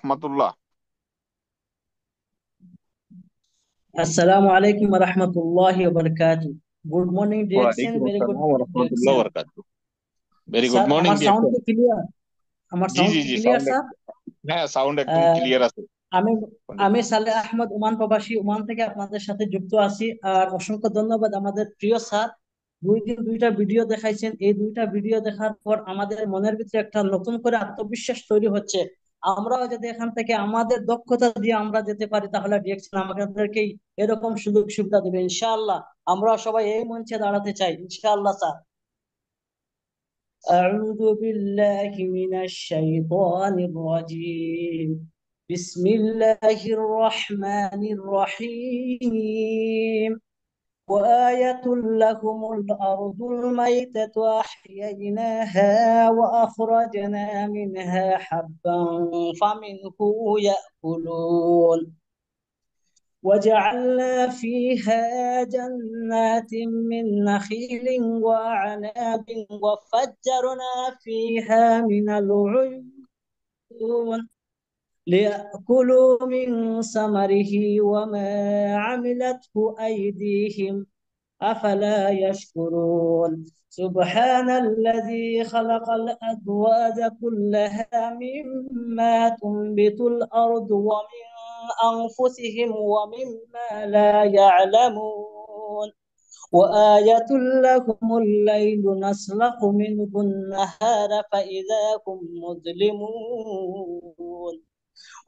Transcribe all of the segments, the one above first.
রাহমাতুল্লাহ। Assalamu alaikum wa rahmatullahi wa barakatuh. Good morning, dear ওয়ালাইকুম Jackson. Very good আসসালাম ওয়া morning, dear রাহমাতুল্লাহ ওয়া Jackson. বারাকাতুহু। ভেরি গুড Sir, মর্নিং আমার সাউন্ড ডিয়ার। কি ক্লিয়ার? আমার জি সাউন্ড জি কি জি, ক্লিয়ার, সাউন্ড স্যার? হ্যাঁ, সাউন্ড একদম আহ, ক্লিয়ার আছে। আমি Continue। আমি সালেহ আহমদ ওমান প্রবাসী ওমান থেকে আপনাদের সাথে যুক্ত আছি। আর অসংখ্য ধন্যবাদ আমাদের প্রিয় স্যার। 2 দিন 2টা ভিডিও দেখাইছেন। এই 2টা ভিডিও দেখার পর আমাদের মনের ভিতরে একটা নতুন করে আত্মবিশ্বাস তৈরি হচ্ছে। আমরাও যদি এখান থেকে আমাদের দক্ষতা দিয়ে আমরা যেতে পারি, তাহলে ডিরেকশন আমাদেরকেই এরকম সুযোগ সুবিধা দেবে ইনশাআল্লাহ। আমরা সবাই এই মঞ্চে দাঁড়াতে চাই ইনশাআল্লাহ স্যার। أعوذ بالله من الشيطان الرجيم. بسم الله الرحمن الرحيم. وآية لهم الأرض الميتة أحييناها وأخرجنا منها حبا فمنه يأكلون وجعلنا فيها جنات من نخيل وأعناب وفجرنا فيها من العيون ليأكلوا من ثمره وما عملته أيديهم أفلا يشكرون. سبحان الذي خلق الأزواج كلها مما تنبت الأرض ومن أنفسهم ومما لا يعلمون. وآية لهم الليل نسلخ منه النهار فإذا هم مظلمون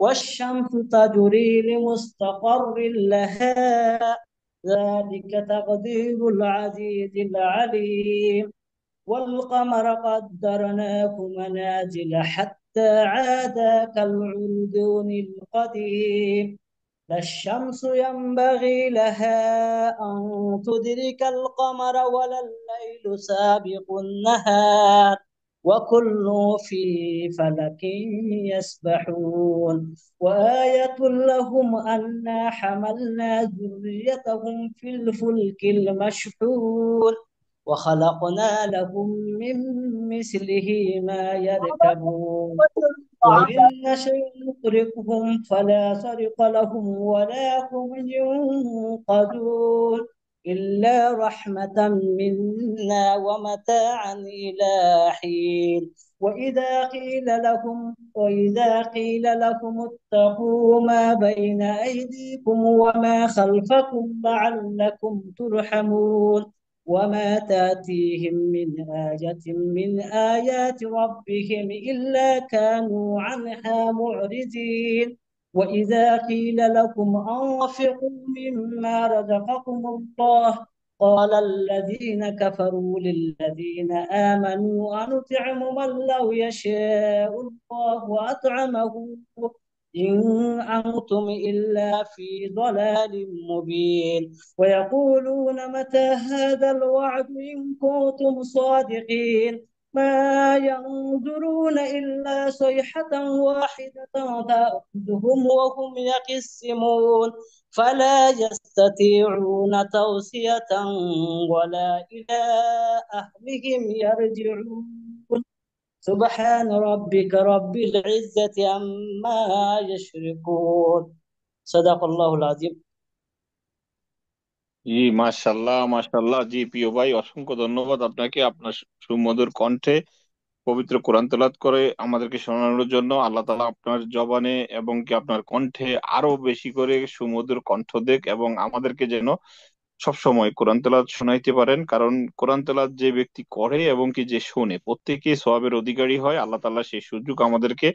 والشمس تجري لمستقر لها ذلك تقدير العزيز العليم. والقمر قدرناه منازل حتى عاد كالعرجون القديم. لا الشمس ينبغي لها أن تدرك القمر ولا الليل سابق النهار وكل في فلك يسبحون. وآية لهم أنا حملنا ذريتهم في الفلك المشحون وخلقنا لهم من مثله ما يركبون وإن نشأ نغرقهم فلا صرخ لهم ولا هم ينقذون إلا رحمة منا ومتاعا إلى حين. وإذا قيل لهم اتقوا ما بين أيديكم وما خلفكم لعلكم ترحمون وما تاتيهم من آية من آيات ربهم إلا كانوا عنها معرضين. وإذا قيل لكم أنفقوا مما رزقكم الله قال الذين كفروا للذين آمنوا أنطعم من لو يشاء الله أطعمه إن أنتم إلا في ضلال مبين. ويقولون متى هذا الوعد إن كنتم صادقين ما ينظرون إلا صيحة واحدة تأخذهم وهم يقسمون فلا يستطيعون توصية ولا إلى أهلهم يرجعون. سبحان ربك رب العزة عما يشركون. صدق الله العظيم. জি, মাশাল্লাহ মাশাল্লাহ। জি প্রিয় ভাই, অসংখ্য ধন্যবাদ আপনাকে আপনার সুমধুর কণ্ঠে পবিত্র কোরআন তেলাওয়াত করে আমাদেরকে শোনানোর জন্য। আল্লাহ তাআলা আপনার জবানে এবং কি আপনার কণ্ঠে আরো বেশি করে সুমধুর কণ্ঠ দেখ, এবং আমাদেরকে যেন সব সময় কোরআন তেলাওয়াত শোনাইতে পারেন। কারণ কোরআন তেলাওয়াত যে ব্যক্তি করে এবং কি যে শোনে, প্রত্যেকেই সওয়াবের অধিকারী হয়। আল্লাহ তাআলা সেই সুযোগ আমাদেরকে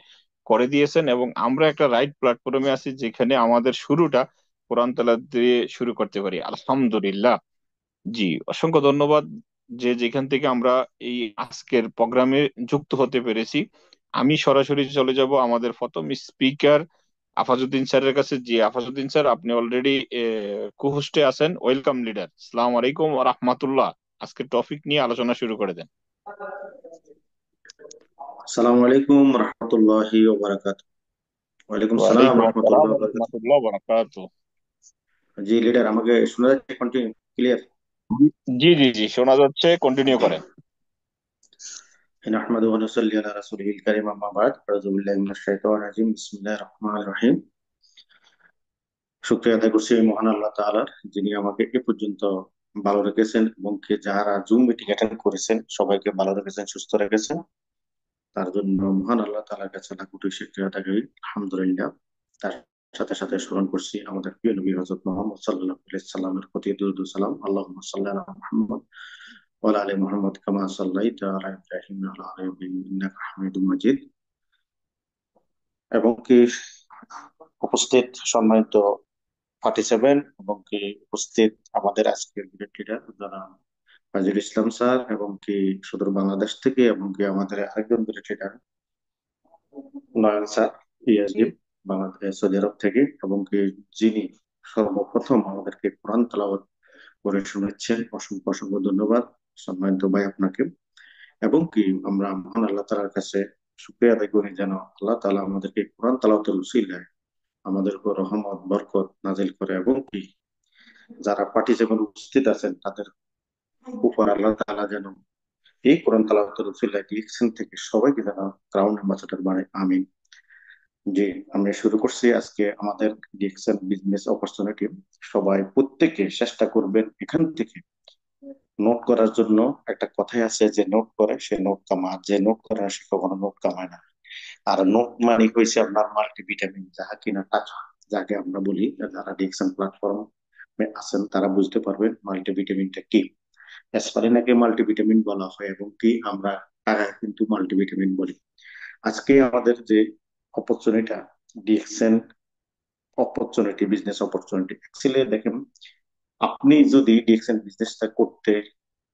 করে দিয়েছেন, এবং আমরা একটা রাইট প্ল্যাটফর্মে আছি যেখানে আমাদের শুরুটা কোরআন তেলাওয়াত দিয়ে শুরু করতে পারি। আলহামদুলিল্লাহ। জি, অসংখ্য ধন্যবাদ যে যেখান থেকে আমরা এই আজকের প্রোগ্রামে যুক্ত হতে পেরেছি। আমি সরাসরি চলে যাব আমাদের প্রথম স্পিকার আফাজউদ্দিন স্যারের কাছে। জি আফাজউদ্দিন স্যার, আপনি অলরেডি কুহোস্টে আছেন। Welcome leader. আসসালামু আলাইকুম ওয়া রাহমাতুল্লাহ। আজকের টপিক নিয়ে আলোচনা শুরু করে দেন। আসসালামু আলাইকুম রহমতুল্লাহি ওয়া বারাকাতুহু। ওয়ালাইকুম সালাম ওয়ালাইকুম আসসালাম রহমতুল্লাহ ওয়া ওয়া বারাকাতুহু। রাহমাতুল্লাহ ওয়া বারাকাতুহু। জি লিডার, আমাকে শোনা যাচ্ছে? Continue clear? জি জি জি, শোনা যাচ্ছে, কন্টিনিউ করেন। نحمده ونصلي على رسوله الكريم أما بعد أعوذ بالله من الشيطان الرجيم بسم الله الرحمن الرحيم। শুকরিয়া আদায় করছি এই মহান আল্লাহ তাআলার, যিনি আমাকে এ পর্যন্ত ভালো রেখেছেন এবং কি যারা জুম মিটিং অ্যাটেন্ড করেছেন সবাইকে ভালো রেখেছেন, সুস্থ রেখেছেন। তার জন্য মহান আল্লাহ তাআলার কাছে লাখ কোটি শুকরিয়া আদায় করি, আলহামদুলিল্লাহ। তার সাথে সাথে স্মরণ করছি আমাদের প্রিয় নবী হযরত মুহাম্মদ সাল্লাল্লাহু আলাইহি সাল্লামের প্রতি দরুদ ও সালাম। আল্লাহুম্মা সাল্লি আলা মুহাম্মদ ওয়া আলা আলি মুহাম্মদ কামা সাল্লাইতা আলা ইব্রাহিম ওয়া আলা আলি ইব্রাহিম ইন্নাকা হামিদুম মাজিদ। এবং কি উপস্থিত সম্মানিত পার্টিসিপেন্ট এবং কি উপস্থিত আমাদের আজকের গ্রেট লিডার যারা নজরুল ইসলাম স্যার এবং কি সুদূর বাংলাদেশ থেকে, এবং কি আমাদের আরেকজন গ্রেট লিডার নয়ন স্যার, পিএইচডি বাংলাদেশ সৌদি আরব থেকে, এবং কি যিনি সর্বপ্রথম আমাদেরকে কোরআন তেলাওয়াত করে শোনাচ্ছেন, অসংখ্য অসংখ্য ধন্যবাদ সম্মানিত ভাই আপনাকে। এবং কি আমরা মহান আল্লাহ তাআলার কাছে শুকরিয়া আদায় করি যেন আল্লাহ তাআলা আমাদেরকে কোরআন তেলাওয়াতের উসিলায় আমাদের উপর রহমত বরকত নাজিল করে, এবং কি যারা পার্টিসিপেন্ট উপস্থিত আছেন তাদের উপর আল্লাহ তাআলা যেন এই কোরআন তেলাওয়াতের উসিলায় ডিএকশন থেকে সবাইকে যেন ক্রাউন অ্যাম্বাসেডর বানায়, আমিন। জি, আমরা শুরু করছি আজকে আমাদের ডিএকশন বিজনেস অপরচুনিটি। সবাই প্রত্যেকে চেষ্টা করবেন এখান থেকে নোট করার জন্য। একটা কথাই আছে যে নোট করে সে নোট কামায়, যে নোট করে না সে কখনো নোট কামায় না। আর নোট মানে হয়েছে আপনার মাল্টিভিটামিন, যাহা কিনা টাকা, যাকে আমরা বলি, যারা ডিএকশন প্ল্যাটফর্ম আছেন তারা বুঝতে পারবেন মাল্টিভিটামিনটা কি। অ্যাসপারিনাকে মাল্টিভিটামিন বলা হয়, এবং কি আমরা টাকায় কিন্তু মাল্টিভিটামিন বলি। আজকে আমাদের যে opportunity, ডিএকশন opportunity, business opportunity, actually দেখেন, আপনি যদি ডিএকশন বিজনেসটা করতে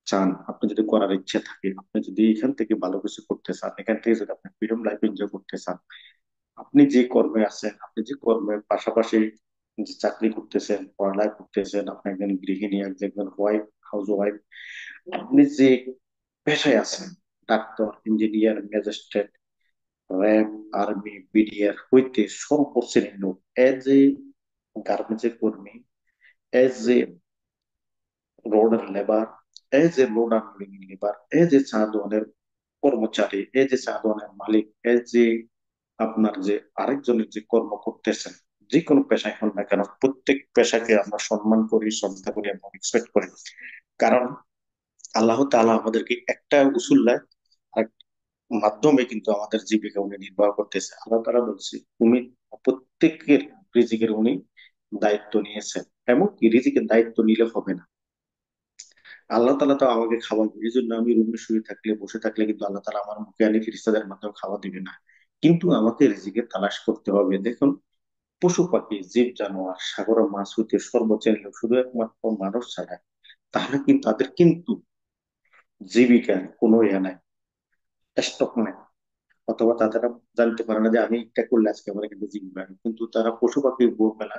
চান, আপনি যদি করার ইচ্ছে থাকে, আপনি যদি এখান থেকে ভালো কিছু করতে চান, এখান থেকে যদি আপনি ফ্রিডম লাইফ এনজয় করতে চান, আপনি যে কর্মে আছেন, আপনি যে কর্মের পাশাপাশি যে চাকরি করতেছেন, পড়ালেখা করতেছেন, আপনি একজন গৃহিণী, একজন ওয়াইফ, হাউস ওয়াইফ, আপনি যে পেশায় আছেন, doctor, engineer, magistrate, RAB, army, BDR হইতে সর্বশ্রেণীর লোক, এজ এ গার্মেন্টসের কর্মী, এজ এ রোডের labour, as a load unloading labour, as a চা দোকানের কর্মচারী, এজ এ চা দোকানের মালিক, এজ এ আপনার যে আরেকজনের যে কর্ম করতেছেন, যে কোনো পেশায় হন না কেন, প্রত্যেক পেশাকে আমরা সম্মান করি, শ্রদ্ধা করি এবং রেসপেক্ট করি। কারণ আল্লাহ তাআলা আমাদেরকে একটা উসুল্লাহ আর মাধ্যমে কিন্তু আমাদের জীবিকা উনি নির্বাহ করতেছে। আল্লাহ তাআলা বলছে, তুমি প্রত্যেকের রিজিকের উনি দায়িত্ব নিয়েছেন, এমনকি রিজিকের দায়িত্ব নিলে হবে না, আল্লাহ তাআলা তো আমাকে খাবার দিবে। এই জন্য আমি রুমে শুয়ে থাকলে, বসে থাকলে কিন্তু আল্লাহ তাআলা আমার মুখে আনি ফেরেশতাদের মাধ্যমে খাওয়া দিবে না, কিন্তু আমাকে রিজিকের তালাশ করতে হবে। দেখুন, পশু পাখি, জীব জানোয়ার, সাগর মাছ হইতে সর্বশ্রেণীর লোক, শুধু একমাত্র মানুষ ছাড়া, তারা কিন্তু, তাদের কিন্তু জীবিকার কোনো ইয়ে নাই, স্টক নাই, অথবা তারা জানতে পারে না যে আমি এটা করলে আজকে আমার কিন্তু জীবিকা নেই। কিন্তু তারা পশু পাখি ভোরবেলা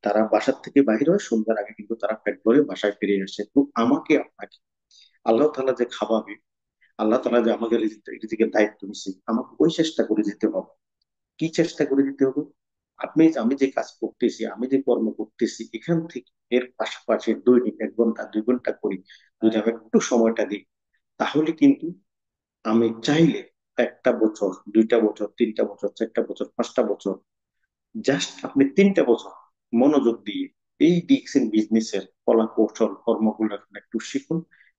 তারা বাসার থেকে বাইরে হয়, সন্ধ্যার আগে কিন্তু তারা পেট ভরে বাসায় ফিরে আসে। তো আমাকে আপনাকে আল্লাহ তাআলা যে খাওয়াবে, আল্লাহ তাআলা যে আমাকে রিজিকের দায়িত্ব নিচ্ছে, আমাকে ওই চেষ্টা করে যেতে হবে। কি চেষ্টা করে যেতে হবে? আমি যে কাজ করতেছি, আমি যে কর্ম করতেছি, এখান থেকে এর পাশাপাশি দৈনিক 1 ঘন্টা 2 ঘন্টা করি, যদি আমি একটু সময়টা দিই, তাহলে কিন্তু আমি চাইলে 1টা বছর, 2টা বছর, 3টা বছর, 4টা বছর, 5টা বছর, জাস্ট আপনি 3টা বছর মনোযোগ দিয়ে এই ডিএক্সএন বিজনেসের কলা কৌশল কর্মগুলো আপনি একটু শিখুন,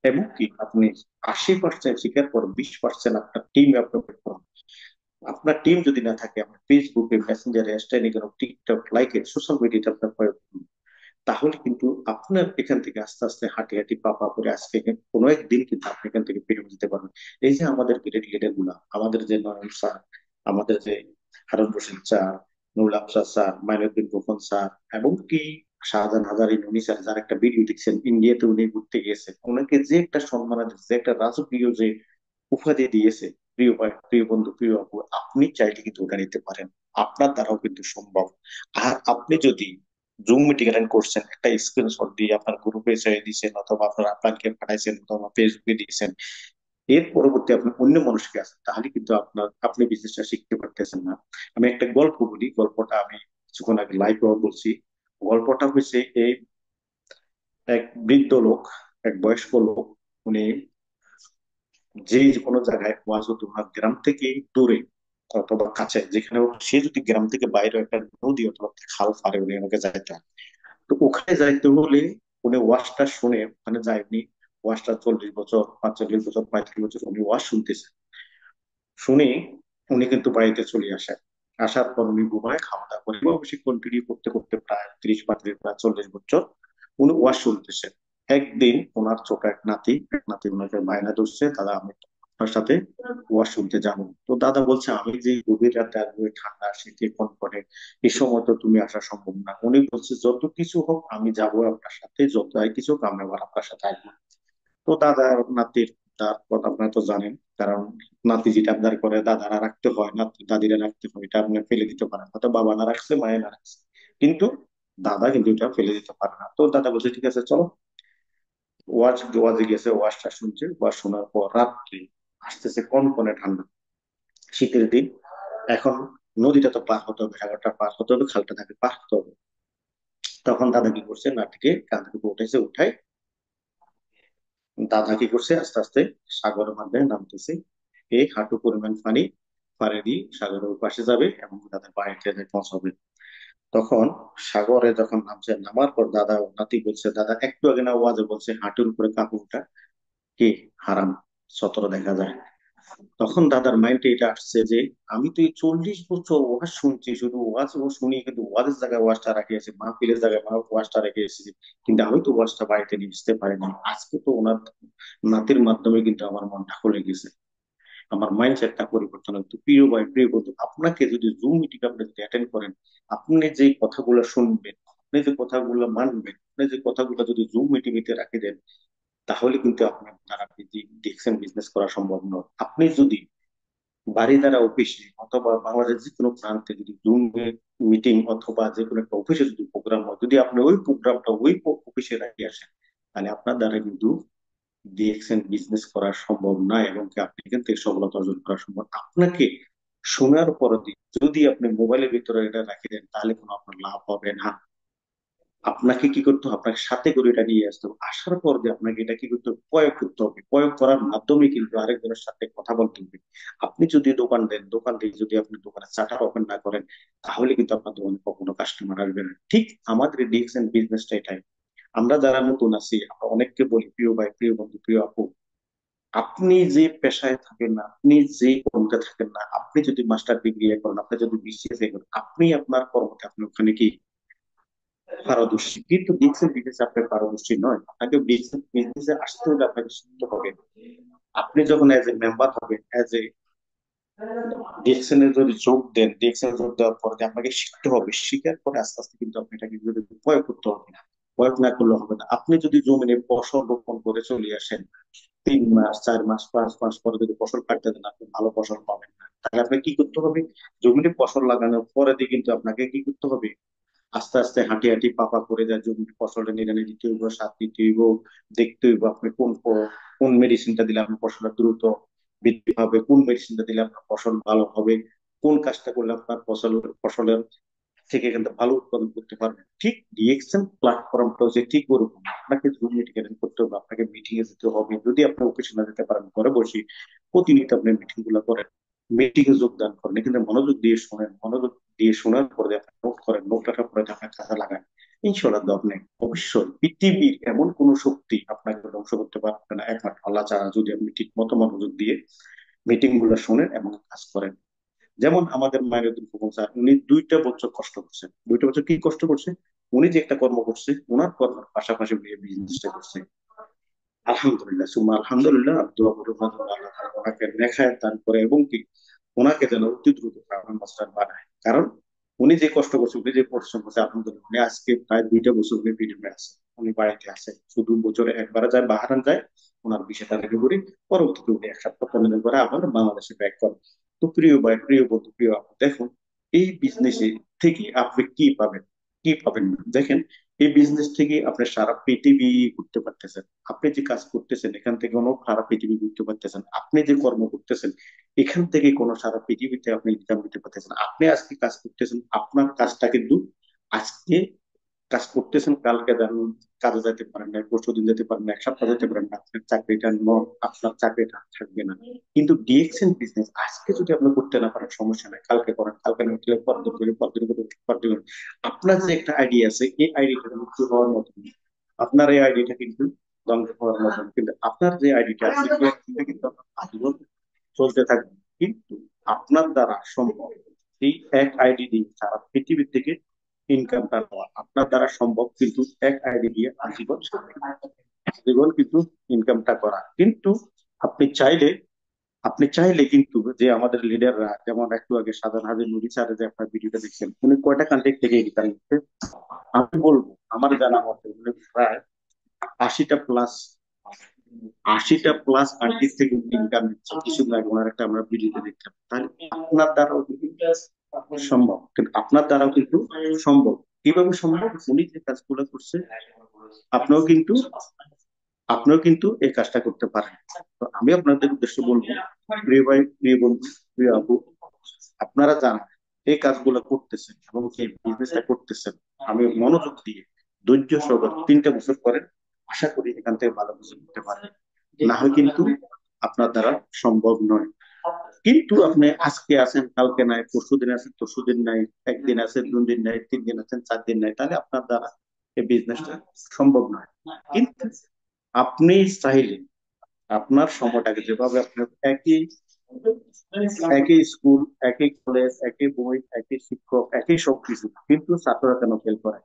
এবং কি আপনি 80% শিখার পর 20% আপনার টিম আপনি করুন। আপনার টিম যদি না থাকে, আপনি ফেসবুকে, মেসেঞ্জারে, টেলিগ্রাম, টিকটক, লাইকে, সোশ্যাল মিডিয়াতে আপনার প্রয়োগ করুন। তাহলে কিন্তু আপনার এখান থেকে আস্তে আস্তে হাঁটি হাঁটি পা পা করে আজকে কোনো একদিন কিন্তু আপনি এখান থেকে বেরোতে যেতে পারবেন। এই যে আমাদের গ্রেট লিডার গুলা, আমাদের যে নয়ন স্যার, আমাদের যে Harun Rashid sir, Nurul Afsar sir, Mainuddin Khokon sir, এবং কি শাহজাহান হাজারি নুনি স্যার, যার একটা ভিডিও দেখছেন, ইন্ডিয়াতে উনি ঘুরতে গিয়েছে, ওনাকে যে একটা সম্মান দিয়েছে, একটা রাজকীয় যে উপাধি দিয়েছে, প্রিয় ভাই, প্রিয় বন্ধু, প্রিয় আপু, আপনি চাইলে কিন্তু ওটা নিতে পারেন, আপনার দ্বারাও কিন্তু সম্ভব। আর আপনি যদি জুম মিটিং অ্যাটেন্ড করছেন, একটা স্ক্রিনশট দিয়ে আপনার গ্রুপে ছেড়ে দিয়েছেন, অথবা আপনার আপনাকে পাঠাইছেন, অথবা ফেসবুকে দিয়েছেন, এর পরবর্তী আপনি অন্য মানুষকে আছেন, তাহলে কিন্তু আপনি বিজনেসটা শিখতে পারতেছেন না। আমি একটা গল্প বলি, গল্পটা আমি কিছুক্ষণ আগে লাইভে বলছি। গল্পটা হয়েছে, এই এক বৃদ্ধ লোক, এক বয়স্ক লোক, উনি যে কোনো জায়গায় ওয়াজ হতো ওনার গ্রাম থেকে দূরে অথবা কাছে, যেখানে হোক, সে যদি গ্রাম থেকে বাইরে একটা নদী অথবা খাল পারে উনি আমাকে যাইতে হয়। তো ওখানে যাইতে হলে উনি ওয়াজটা শুনে ওখানে যায়নি। ওয়াজটা 40 বছর, 45 বছর, 35 বছর উনি ওয়াজ শুনতেছে। শুনে উনি কিন্তু বাড়িতে চলে আসেন। আসার পর উনি ঘুমায়, খাওয়া দাওয়া করে অবশ্যই কন্টিনিউ করতে করতে প্রায় 30, 35, প্রায় 40 বছর উনি ওয়াজ শুনতেছেন। একদিন ওনার ছোট এক নাতি ওনাকে বায়না ধরছে, দাদা আমি আপনার সাথে ওয়াজ শুনতে যাবো। তো দাদা বলছে, আমি যে গভীর রাতে আসবো, এই ঠান্ডা শীতে কোন করে, এই সময় তো তুমি আসা সম্ভব না। উনি বলছে, যত কিছু হোক আমি যাবো আপনার সাথে, যত কিছু হোক আমি আবার আপনার সাথে আসবো। তো দাদার নাতির তার কথা আপনারা তো জানেন, কারণ নাতি যেটা আবদার করে দাদারা রাখতে হয়, নাতি দাদিরা রাখতে হয়, এটা আপনি ফেলে দিতে পারেন, হয়তো বাবা না রাখছে, মায়ে না রাখছে, কিন্তু দাদা কিন্তু এটা ফেলে দিতে পারে না। তো দাদা বলছে, ঠিক আছে চলো। ওয়াজে গেছে, ওয়াজটা শুনছে। ওয়াজ শোনার পর রাত্রি আসতেছে কনকনে ঠান্ডা, শীতের দিন। এখন নদীটা তো পার হতে হবে, সাগরটা পার হতে হবে, খালটা তাকে পার হতে হবে। তখন দাদা কি করছে, নাতিকে কাঁধে করে উঠেছে, উঠায় দাদা কি করছে, আস্তে আস্তে সাগরের মাধ্যমে নামতেছে। এই হাঁটু পরিমাণ পানি পাড়ে দিয়ে সাগরের পাশে যাবে এবং তাদের বাড়িতে পৌঁছাবে। তখন সাগরে যখন নামছে, নামার পর দাদা ও নাতি বলছে, দাদা একটু আগে না ওয়াজে বলছে হাঁটুর উপরে কাপড়টা কি হারাম, সতর দেখা যায়। তখন দাদার মাইন্ডে এটা আসছে যে আমি তো এই 40 বছর ওয়াজ শুনছি, শুধু ওয়াজ ও শুনি, কিন্তু ওয়াজের জায়গায় ওয়াজটা রেখে এসেছি, মাহফিলের জায়গায় ওয়াজটা রেখে এসেছি, কিন্তু আমি তো ওয়াজটা বাড়িতে নিয়ে আসতে পারিনি। আজকে তো ওনার নাতির মাধ্যমে কিন্তু আমার মনটা খুলে গেছে, আমার মাইন্ডসেটটা পরিবর্তন হয়। তো প্রিয় ভাই, প্রিয় বন্ধু, আপনাকে যদি জুম মিটিং আপনি যদি অ্যাটেন্ড করেন, আপনি যে কথাগুলো শুনবেন, আপনি যে কথাগুলো মানবেন, আপনি যে কথাগুলো যদি জুম মিটিং এতে রাখে দেন, তাহলে কিন্তু আপনার দ্বারা দেখছেন বিজনেস করা সম্ভব নয়। আপনি যদি বাড়ি দ্বারা অফিসে অথবা বাংলাদেশের যে কোনো প্রান্তে যদি জুম মিটিং অথবা যে কোনো একটা অফিসে যদি প্রোগ্রাম হয়, যদি আপনি ওই প্রোগ্রামটা ওই অফিসে রাখি আসেন, তাহলে আপনার দ্বারা কিন্তু ডিএক্সএন বিজনেস করা সম্ভব না, এবং কি আপনি এখান থেকে সফলতা অর্জন করা সম্ভব। আপনাকে শোনার পর যদি আপনি মোবাইলের ভিতরে এটা রাখি দেন, তাহলে কোনো আপনার লাভ হবে না। আপনাকে কি করতে হবে, আপনাকে সাথে করে এটা নিয়ে আসতে হবে। আসার পর যে আপনাকে এটা কি করতে হবে, প্রয়োগ করতে হবে। প্রয়োগ করার মাধ্যমে কিন্তু আরেকজনের সাথে কথা বলতে হবে। আপনি যদি দোকান দেন, দোকান থেকে যদি আপনি দোকানে চার্টার ওপেন না করেন, তাহলে কিন্তু আপনার দোকানে কখনো কাস্টমার আসবে না। ঠিক আমাদের ডিএক্সএন বিজনেসটা এটাই। আমরা যারা নতুন আছি, আমরা অনেককে বলি, প্রিয় ভাই, প্রিয় বন্ধু, প্রিয় আপু, আপনি যে পেশায় থাকেন না, আপনি যে কর্মতে থাকেন না, আপনি যদি মাস্টার ডিগ্রি করেন, আপনি যদি বিসিএস করেন, আপনি আপনার কর্মতে আপনি ওখানে কি পারদর্শী, কিন্তু বিজনেস বিজনেসে আপনার পারদর্শী নয়। আপনাকে বিজনেস বিজনেসে আসতে হলে আপনাকে শিখতে হবে। আপনি যখন এজ এ মেম্বার হবেন, এজ এ ডিএক্সএন এ যদি যোগ দেন, ডিএক্সএন যোগ দেওয়ার পরে যে আপনাকে শিখতে হবে, শিখার পরে আস্তে আস্তে কিন্তু আপনি এটাকে যদি প্রয়োগ করতে হবে। প্রয়োগ না করলে হবে না। আপনি যদি জমিনে ফসল রোপণ করে চলে আসেন, 3 মাস, 4 মাস, 5 মাস পরে যদি ফসল কাটতে দেন, আপনি ভালো ফসল পাবেন না। তাহলে আপনাকে কি করতে হবে, জমিতে ফসল লাগানোর পরে দিয়ে কিন্তু আপনাকে কি করতে হবে, আস্তে আস্তে হাঁটি হাঁটি পাপা করে যায় জমির ফসলটা নিড়ানি দিতে হইব, সার দিতে হইব, দেখতে হইব আপনি কোন মেডিসিনটা দিলে আপনার ফসলটা দ্রুত বৃদ্ধি হবে, কোন মেডিসিনটা দিলে আপনার ফসল ভালো হবে, কোন কাজটা করলে আপনার ফসলের থেকে কিন্তু ভালো উৎপাদন করতে পারবেন। ঠিক ডিএক্সএন প্ল্যাটফর্মটা যে ঠিক ওরকম, আপনাকে জুম মিটিং অ্যাটেন্ড করতে হবে, আপনাকে মিটিং এ যেতে হবে। যদি আপনি অফিসে না যেতে পারেন, ঘরে বসে প্রতিনিয়ত আপনি মিটিং গুলো করেন, মিটিং এ যোগদান করেন, কিন্তু মনোযোগ দিয়ে শোনেন, মনোযোগ দিয়ে শোনার পরে আপনি নোট করেন, নোট রাখার পরে আপনার কাজে লাগান। ইনশাল্লাহ আপনি অবশ্যই পৃথিবীর এমন কোন শক্তি আপনাকে ধ্বংস করতে পারবে না, একমাত্র আল্লাহ ছাড়া, যদি আপনি ঠিক মতো মনোযোগ দিয়ে মিটিং গুলো শোনেন এবং কাজ করেন। যেমন আমাদের মাইনুদ্দিন খোকন স্যার, উনি 2টা বছর কষ্ট করছেন। 2টা বছর কি কষ্ট করছে, উনি যে একটা কর্ম করছে, ওনার কর্মের পাশাপাশি উনি বিজনেসটা করছে। আলহামদুলিল্লাহ, সুম্মা আলহামদুলিল্লাহ। আমি দোয়া করি আল্লাহ তাআলা ওনাকে নেখায়ের দান করে, এবং কি ওনাকে যেন অতি দ্রুত ব্রাহ্মণ মাস্টার বানায়। কারণ উনি যে কষ্ট করছে, উনি যে পরিশ্রম করছে, আলহামদুলিল্লাহ উনি আজকে প্রায় 2টা বছর উনি বিদেশে আছে, উনি বাড়িতে আছে। শুধু বছরে একবার যায়, বাহারান যায়, ওনার বিষয়টা রেডি করি, পরবর্তীতে উনি 1 সপ্তাহ 15 দিন পরে আবার বাংলাদেশে ব্যাক করেন। তো প্রিয় ভাই, প্রিয় বন্ধু, প্রিয় আপু, দেখুন এই বিজনেসে থেকে আপনি কি পাবেন, কি পাবেন না। দেখেন, এই বিজনেস থেকে আপনি সারা পৃথিবী ঘুরতে পারতেছেন। আপনি যে কাজ করতেছেন, এখান থেকে কোনো সারা পৃথিবী ঘুরতে পারতেছেন। আপনি যে কর্ম করতেছেন, এখান থেকে কোনো সারা পৃথিবীতে আপনি ইনকাম দিতে পারতেছেন। আপনি আজকে কাজ করতেছেন, আপনার কাজটা কিন্তু আজকে কাজ করতেছেন, কালকে দেন কাজে যেতে পারেন না, পরশুদিন যেতে পারেন না, এক সপ্তাহ যেতে পারেন না, আপনার চাকরিটা থাকবে না। কিন্তু ডিএক্সএন বিজনেস আজকে যদি আপনি করতে না পারেন সমস্যা নাই, কালকে করেন, কালকে না করলে পরদিন করেন, পরদিন করে পরদিন করেন। আপনার যে একটা আইডিয়া আছে এই আইডিয়াটা মুক্তি হওয়ার মতো না। আপনার এই আইডিয়াটা কিন্তু ধ্বংস হওয়ার মতো না। কিন্তু আপনার যে আইডিয়াটা আছে এই আইডিয়াটা কিন্তু আপনার আজীবন চলতে থাকবে। কিন্তু আপনার দ্বারা সম্ভব এই এক আইডি দিয়ে সারা পৃথিবী থেকে ইনকামটা নেওয়া আপনার দ্বারা সম্ভব, কিন্তু এক আইডি দিয়ে আজীবন আজীবন কিন্তু ইনকামটা করা। কিন্তু আপনি চাইলে আপনি চাইলে কিন্তু, যে আমাদের লিডাররা যেমন একটু আগে সাধারণ হাজির নুরি স্যারের যে আপনার ভিডিওটা দেখছেন, উনি কয়টা কান্ট্রি থেকে ইনকাম করতে, আমি বলবো আমার জানা মতে উনি প্রায় 80টা প্লাস 80টা প্লাস কান্ট্রি থেকে ইনকাম দিচ্ছে। কিছুদিন আগে ওনার একটা আমরা ভিডিওতে দেখলাম। তাহলে আপনার দ্বারাও কিন্তু সম্ভব, কিন্তু আপনার দ্বারাও কিন্তু সম্ভব। কিভাবে সম্ভব? উনি যে কাজগুলো করছে আপনিও কিন্তু আপনিও কিন্তু এই কাজটা করতে পারেন। তো আমি আপনাদের উদ্দেশ্যে বলবো, প্রিয় ভাই, প্রিয় বন্ধু, প্রিয় আপু, আপনারা জানেন এই কাজগুলো করতেছেন এবং এই বিজনেসটা করতেছেন, আমি মনোযোগ দিয়ে ধৈর্য সহকারে 3টা বছর করেন, আশা করি এখান থেকে ভালো কিছু করতে পারবেন। না হয় কিন্তু আপনার দ্বারা সম্ভব নয়। কিন্তু আপনি আজকে আছেন, কালকে নাই, পরশুদিন আছেন, তরশুদিন নাই, একদিন আছেন, 2 দিন নাই, 3 দিন আছেন, 4 দিন নাই, তাহলে আপনার দ্বারা এই বিজনেসটা সম্ভব নয়। কিন্তু আপনি চাইলে আপনার সময়টাকে যেভাবে আপনি একই একই স্কুল, একই কলেজ, একই বই, একই শিক্ষক, একই সবকিছু, কিন্তু ছাত্ররা কেন ফেল করে,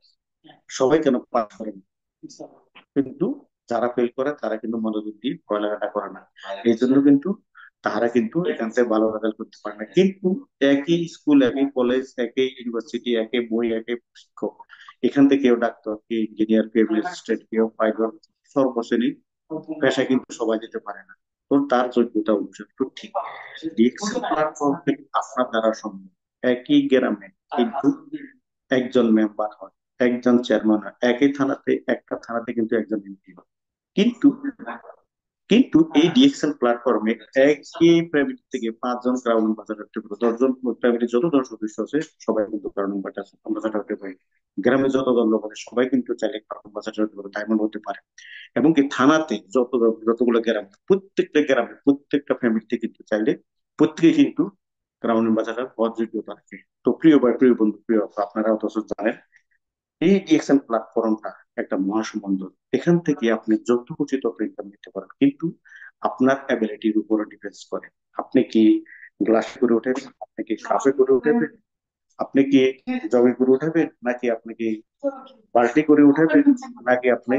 সবাই কেন পাস করে না? কিন্তু যারা ফেল করে তারা কিন্তু মনোযোগ দিয়ে পড়ালেখাটা করে না। এই জন্য কিন্তু তারা কিন্তু এখান থেকে ভালো রেজাল্ট করতে পারে না। কিন্তু একই স্কুল, একই কলেজ, একই ইউনিভার্সিটি, একই বই, একই শিক্ষক, এখান থেকে কেউ ডাক্তার, কেউ ইঞ্জিনিয়ার, কেউ ম্যাজিস্ট্রেট, কেউ পাইলট, সর্বশ্রেণী পেশায় কিন্তু সবাই যেতে পারে না। তো তার যোগ্যতা অনুযায়ী তো ঠিক ডিএক্সএল প্ল্যাটফর্ম থেকে আপনার দ্বারা সম্ভব। একই গ্রামে কিন্তু একজন মেম্বার হয়, একজন চেয়ারম্যান হয়, একই থানাতে, একটা থানাতে কিন্তু একজন এমপি হয়। কিন্তু কিন্তু এই ডিএক্সএল প্ল্যাটফর্মে একই ফ্যামিলি থেকে 5 জন ক্রাউন অ্যাম্বাসাডার হতে পারে, 10 জন ফ্যামিলি, যতজন সদস্য আছে সবাই কিন্তু ক্রাউন অ্যাম্বাসাডার হতে পারে। গ্রামে যতজন লোক আছে সবাই কিন্তু চাইলে ক্রাউন অ্যাম্বাসাডার হতে পারে, ডায়মন্ড হতে পারে। এবং কি থানাতে যতগুলো গ্রাম, প্রত্যেকটা গ্রামে প্রত্যেকটা ফ্যামিলিতে কিন্তু চাইলে প্রত্যেকে কিন্তু ক্রাউন অ্যাম্বাসাডার হওয়ার যোগ্যতা রাখে। তো প্রিয় ভাই, প্রিয় বন্ধু, প্রিয় আপু, আপনারা অথচ জানেন এই ডিএক্সএল প্ল্যাটফর্মটা একটা মহাসমুদ্র। এখান থেকে আপনি যত খুশি তত ইনকাম নিতে পারেন, কিন্তু আপনার অ্যাবিলিটির উপরে ডিপেন্ডস করে। আপনি কি গ্লাস করে উঠেবেন, আপনি কি কাপে করে উঠেবেন, আপনি কি জগে করে উঠেবেন, নাকি আপনি কি বাল্টি করে উঠেবেন, নাকি আপনি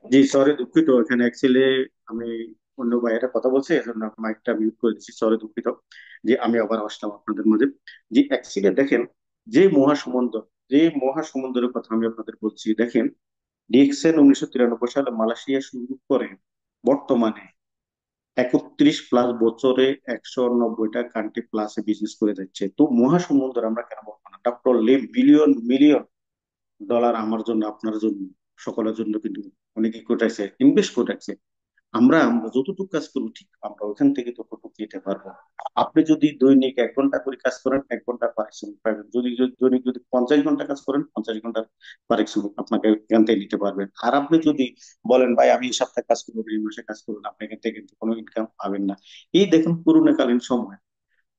জি সরি, দুঃখিত, এখানে অ্যাকচুয়ালি আমি অন্য বাইরে কথা বলছি, এজন্য মাইকটা মিউট করে দিচ্ছি, সরি, দুঃখিত। যে আমি আবার আসলাম আপনাদের মাঝে। যে অ্যাকচুয়ালি দেখেন, যে মহাসমুদ্র যে মহাসমুদ্রের কথা আমি আপনাদের বলছি, দেখেন ডিএক্সএন 1993 সালে মালয়েশিয়া শুরু করে বর্তমানে 31 প্লাস বছরে 190টা কান্ট্রি প্লাসে বিজনেস করে যাচ্ছে। তো মহাসমুদ্র আমরা কেন বলবো না? Doctor Lim billion million dollar আমার জন্য, আপনার জন্য, সকলের জন্য কিন্তু অনেকে কোটাইছে, ইনভেস্ট কোটাইছে। আমরা আমরা যতটুকু কাজ করবো ঠিক আমরা ওখান থেকে ততটুকু দিতে পারবো। আপনি যদি দৈনিক 1 ঘন্টা করে কাজ করেন, 1 ঘন্টা পারিশ্রমিক পাবেন। দৈনিক যদি 50 ঘন্টা কাজ করেন, 50 ঘন্টার পারিশ্রমিক আপনাকে এখান থেকে নিতে পারবেন। আর আপনি যদি বলেন ভাই আমি এই সপ্তাহে কাজ করবো, এই মাসে কাজ করবেন, আপনি এখান থেকে কিন্তু কোনো ইনকাম পাবেন না। এই দেখুন করোনাকালীন সময়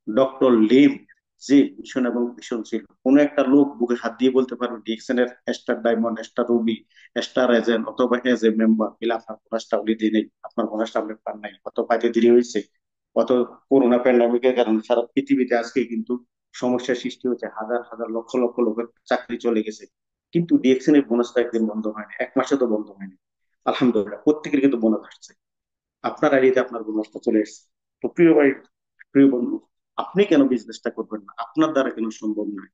ডক্টর লিম যে মিশন এবং ভিশন ছিল, কোন একটা লোক বুকে হাত দিয়ে বলতে পারবে ডিএক্সএন এর star diamond, star Ruby, star agent অথবা এজ এ মেম্বার মিলে আপনার বোনাসটা উনি দিয়ে নেই, আপনার বোনাসটা আপনি পান নাই, কত পাইতে দেরি হয়েছে, কত করোনা প্যান্ডামিকের কারণে সারা পৃথিবীতে আজকে কিন্তু সমস্যার সৃষ্টি হচ্ছে, হাজার হাজার লক্ষ লক্ষ লোকের চাকরি চলে গেছে। কিন্তু ডিএক্সএন এর বোনাসটা একদিন বন্ধ হয়নি, 1 মাসে তো বন্ধ হয়নি। আলহামদুলিল্লাহ প্রত্যেকের কিন্তু বোনাস আসছে, আপনার আইডিতে আপনার বোনাসটা চলে এসেছে। তো প্রিয় ভাই, প্রিয় বন্ধু, আপনি কেন বিজনেসটা করবেন না? আপনার দ্বারা কেন সম্ভব নয়?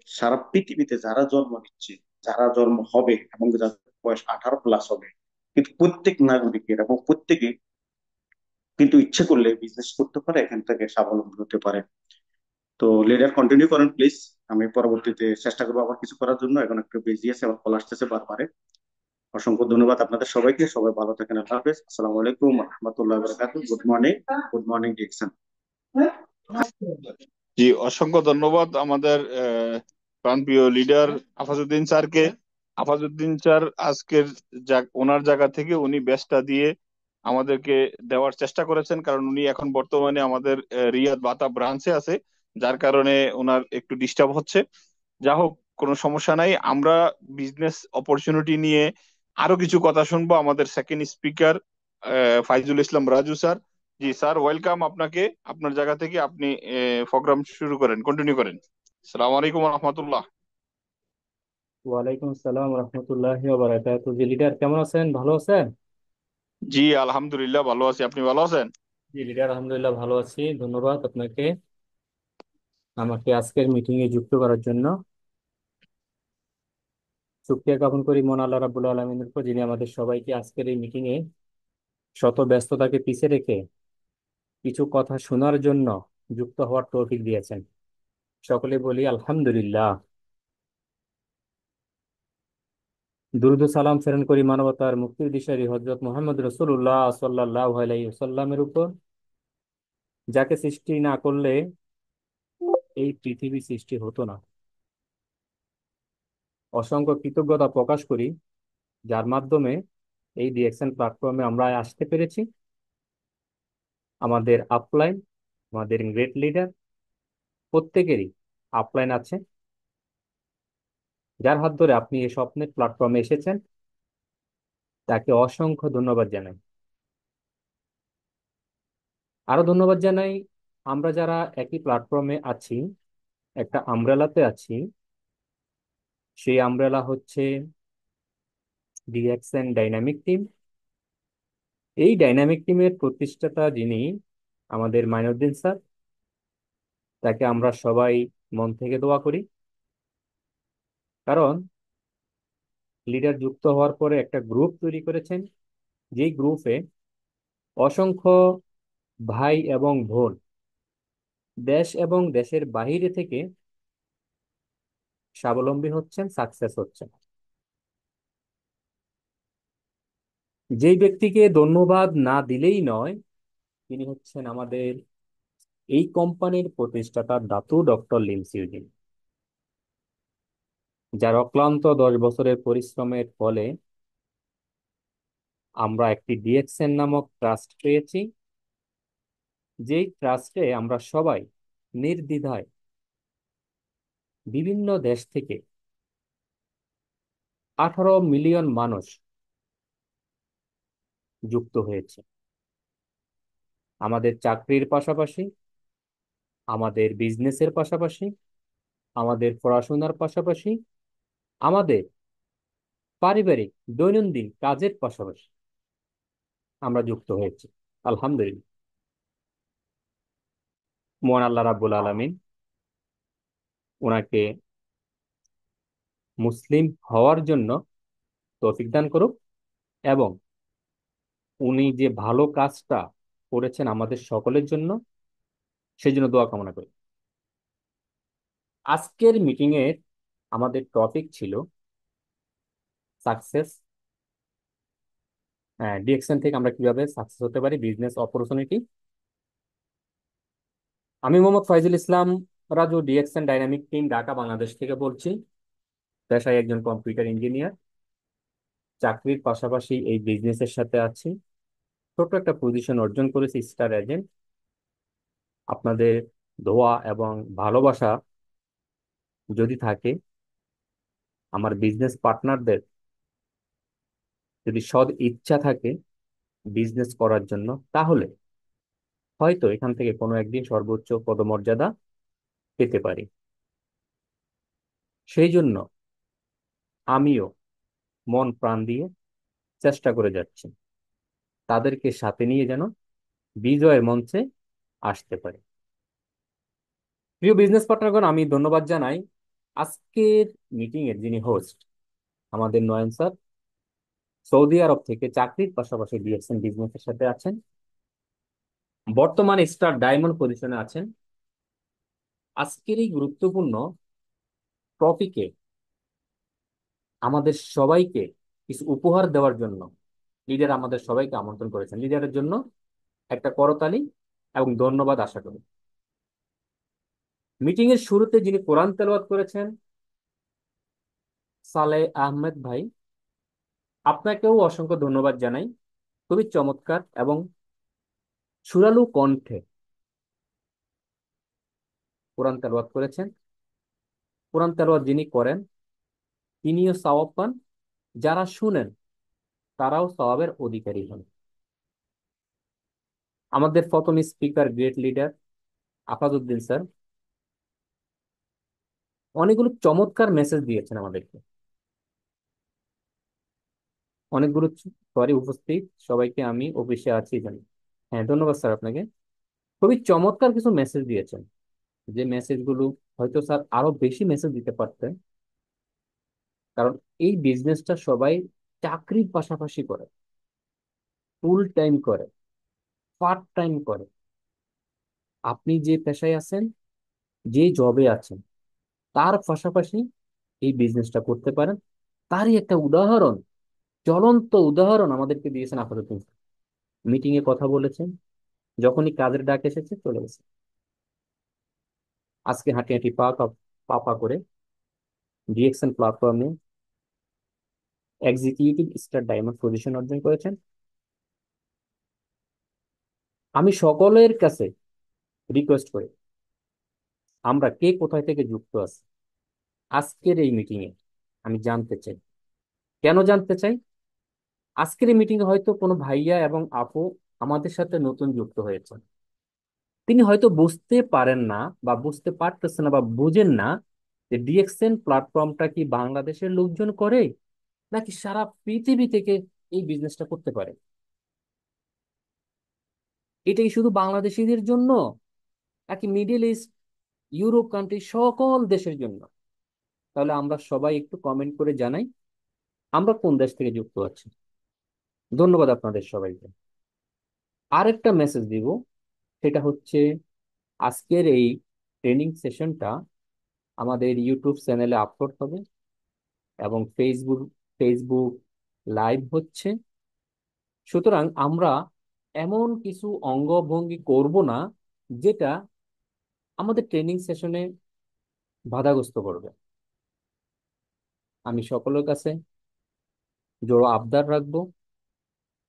সারা পৃথিবীতে যারা জন্ম নিচ্ছে, যারা জন্ম হবে এবং যাদের বয়স 18 প্লাস হবে, কিন্তু প্রত্যেক নাগরিকের এবং প্রত্যেকে কিন্তু ইচ্ছে করলে বিজনেস করতে পারে, এখান থেকে স্বাবলম্বী হতে পারে। তো লিডার কন্টিনিউ করেন প্লিজ। আমি পরবর্তীতে চেষ্টা করবো আবার কিছু করার জন্য। এখন একটু বিজি আছে, আবার কল আসতেছে বারবারে। অসংখ্য ধন্যবাদ আপনাদের সবাইকে। সবাই ভালো থাকেন। আল্লাহ হাফেজ। আসসালামু আলাইকুম রহমতুল্লাহ বরকাতুহ। Good morning. গুড মর্নিং ডিকশন। জি, অসংখ্য ধন্যবাদ আমাদের প্রাণপ্রিয় লিডার আফাজউদ্দিন স্যারকে। আফাজউদ্দিন স্যার আজকের ওনার জায়গা থেকে উনি বেস্টটা দিয়ে আমাদেরকে দেওয়ার চেষ্টা করেছেন, কারণ উনি এখন বর্তমানে আমাদের রিয়াদ বাতা ব্রাঞ্চে আছে, যার কারণে ওনার একটু ডিস্টার্ব হচ্ছে। যা হোক, কোনো সমস্যা নাই। আমরা বিজনেস অপরচুনিটি নিয়ে আরো কিছু কথা শুনবো আমাদের second speaker Faizul Islam Raju sir. জি স্যার, ওয়েলকাম আপনাকে। আপনার জায়গা থেকে আপনি প্রোগ্রাম শুরু করেন, কন্টিনিউ করেন। সালাম আলাইকুম রহমতুল্লাহ। ওয়ালাইকুম আসসালাম রহমতুল্লাহি ওয়া বারাকাতুহু। জি লিডার, কেমন আছেন? ভালো আছেন? জি আলহামদুলিল্লাহ ভালো আছি, আপনি ভালো আছেন? জি লিডার, আলহামদুলিল্লাহ ভালো আছি। ধন্যবাদ আপনাকে আমাকে আজকের মিটিং এ যুক্ত করার জন্য। শুকরিয়া জ্ঞাপন করি মহান আল্লাহ রাব্বুল আলামিনের উপর, যিনি আমাদের সবাইকে আজকের এই মিটিং এ শত ব্যস্ততাকে পিছে রেখে কিছু কথা শোনার জন্য যুক্ত হওয়ার তৌফিক দিয়েছেন। সকলে বলি আলহামদুলিল্লাহ। দুরূদ ও সালাম প্রেরণ করি মানবতার মুক্তির দিশারি হযরত মুহাম্মদ রাসূলুল্লাহ সাল্লাল্লাহু আলাইহি ওয়াসাল্লামের উপর, যাকে সৃষ্টি না করলে এই পৃথিবী সৃষ্টি হতো না। অসংখ্য কৃতজ্ঞতা প্রকাশ করি যার মাধ্যমে এই ডিএক্সএন প্ল্যাটফর্মে আমরা আসতে পেরেছি। আমাদের আপলাইন, আমাদের গ্রেট লিডার প্রত্যেকেরই আপলাইন আছে, যার হাত ধরে আপনি এই স্বপ্নের প্ল্যাটফর্মে এসেছেন। তাকে অসংখ্য ধন্যবাদ জানাই। আরো ধন্যবাদ জানাই আমরা যারা একই প্ল্যাটফর্মে আছি, একটা আমব্রেলাতে আছি। সেই আমব্রেলা হচ্ছে ডিএক্সএন ডাইনামিক টিম। এই ডাইনামিক টিমের প্রতিষ্ঠাতা যিনি আমাদের মাইনুদ্দিন স্যার, তাকে আমরা সবাই মন থেকে দোয়া করি। কারণ লিডার যুক্ত হওয়ার পরে একটা গ্রুপ তৈরি করেছেন, যেই গ্রুপে অসংখ্য ভাই এবং বোন দেশ এবং দেশের বাহিরে থেকে স্বাবলম্বী হচ্ছেন, সাকসেস হচ্ছেন। যেই ব্যক্তিকে ধন্যবাদ না দিলেই নয়, তিনি হচ্ছেন আমাদের এই কোম্পানির প্রতিষ্ঠাতা দাতু ডক্টর লিমসিউদ্দিন, যার অক্লান্ত 10 বছরের পরিশ্রমের ফলে আমরা একটি ডিএক্সএন নামক ট্রাস্ট পেয়েছি। যেই ট্রাস্টে আমরা সবাই নির্দ্বিধায় বিভিন্ন দেশ থেকে 18 মিলিয়ন মানুষ যুক্ত হয়েছে। আমাদের চাকরির পাশাপাশি, আমাদের বিজনেসের পাশাপাশি, আমাদের পড়াশোনার পাশাপাশি, আমাদের পারিবারিক দৈনন্দিন কাজের পাশাপাশি আমরা যুক্ত হয়েছি। আলহামদুলিল্লাহ। মহান আল্লাহ রাব্বুল আলামিন ওনাকে মুসলিম হওয়ার জন্য তৌফিক দান করুক, এবং উনি যে ভালো কাজটা করেছেন আমাদের সকলের জন্য, সেই জন্য দোয়া কামনা করি। আজকের মিটিং এর আমাদের টপিক ছিল সাকসেস। ডিএক্সএন থেকে আমরা কিভাবে সাকসেস হতে পারি, বিজনেস অপরচুনিটি। আমি Mohammad Faizul Islam Raju, DXN dynamic team, Dhaka Bangladesh থেকে বলছি। পেশায় একজন কম্পিউটার ইঞ্জিনিয়ার, চাকরির পাশাপাশি এই বিজনেসের সাথে আছি। ছোট একটা পজিশন অর্জন করেছি, স্টার এজেন্ট। আপনাদের দোয়া এবং ভালোবাসা যদি থাকে, আমার বিজনেস পার্টনারদের যদি সৎ ইচ্ছা থাকে বিজনেস করার জন্য, তাহলে হয়তো এখান থেকে কোনো একদিন সর্বোচ্চ পদমর্যাদা পেতে পারি। সেই জন্য আমিও মন প্রাণ দিয়ে চেষ্টা করে যাচ্ছি তাদেরকে সাথে নিয়ে যেন বিজয়ের মঞ্চে আসতে পারে। প্রিয় বিজনেস পার্টনারগণ, আমি ধন্যবাদ জানাই আজকের মিটিং এর যিনি হোস্ট, আমাদের নয়ন স্যার। সৌদি আরব থেকে চাকরির পাশাপাশি ডিএক্সএন বিজনেসের সাথে আছেন। বর্তমানে স্টার ডায়মন্ড পজিশনে আছেন। আজকের এই গুরুত্বপূর্ণ টপিকে আমাদের সবাইকে কিছু উপহার দেওয়ার জন্য লিডার আমাদের সবাইকে আমন্ত্রণ করেছেন। লিডারের জন্য একটা করতালি এবং ধন্যবাদ আশা করি। মিটিং এর শুরুতে যিনি কোরআন তেলাওয়াত করেছেন, সালেহ আহমেদ ভাই, আপনাকেও অসংখ্য ধন্যবাদ জানাই। খুবই চমৎকার এবং সুরালু কণ্ঠে কোরআন তেলাওয়াত করেছেন। কোরআন তেলাওয়াত যিনি করেন তিনিও সওয়াব পান, যারা শুনেন তারাও সওয়াবের অধিকারী হন। আমাদের প্রথম speaker great leader Afazuddin sir অনেকগুলো চমৎকার মেসেজ দিয়েছেন আমাদেরকে। অনেকগুলো, সরি উপস্থিত সবাইকে আমি অফিসে আছি জানি। হ্যাঁ, ধন্যবাদ স্যার আপনাকে। খুবই চমৎকার কিছু মেসেজ দিয়েছেন, যে মেসেজগুলো হয়তো স্যার আরো বেশি মেসেজ দিতে পারতেন। কারণ এই বিজনেসটা সবাই চাকরির পাশাপাশি করে, ফুল টাইম করে, পার্ট টাইম করে। আপনি যে পেশায় আছেন, যে জবে আছেন, তার পাশাপাশি এই বিজনেসটা করতে পারেন। তারই একটা উদাহরণ, জ্বলন্ত উদাহরণ আমাদেরকে দিয়েছেন আপাতত। মিটিং এ কথা বলেছেন, যখনই কাজের ডাক এসেছে চলে গেছে। আজকে হাঁটি হাঁটি পা পা করে ডিএক্সএন প্ল্যাটফর্মে এক্সিকিউটিভ স্টার ডায়মন্ড পজিশন অর্জন করেছেন। আমি সকলের কাছে রিকোয়েস্ট করি, আমরা কে কোথায় থেকে যুক্ত আছি আজকের এই মিটিং এ আমি জানতে চাই। কেন জানতে চাই? আজকের এই মিটিং এ হয়তো কোনো ভাইয়া এবং আপু আমাদের সাথে নতুন যুক্ত হয়েছেন। তিনি হয়তো বুঝতে পারেন না বা বুঝতে পারতেছেন না বা বুঝেন না যে ডিএক্সএন প্ল্যাটফর্মটা কি বাংলাদেশের লোকজন করে নাকি সারা পৃথিবী থেকে এই বিজনেসটা করতে পারে। এটা কি শুধু বাংলাদেশিদের জন্য নাকি মিডল ইস্ট, ইউরোপ কান্ট্রি সকল দেশের জন্য? তাহলে আমরা সবাই একটু কমেন্ট করে জানাই আমরা কোন দেশ থেকে যুক্ত আছি। ধন্যবাদ আপনাদের সবাইকে। আরেকটা মেসেজ দিব, সেটা হচ্ছে আজকের এই ট্রেনিং সেশনটা আমাদের ইউটিউব চ্যানেলে আপলোড হবে এবং ফেসবুক লাইভ হচ্ছে। সুতরাং আমরা এমন কিছু অঙ্গভঙ্গি করব না যেটা আমাদের ট্রেনিং সেশনে বাধাগ্রস্ত করবে। আমি সকলের কাছে জোড়ো আবদার রাখবো,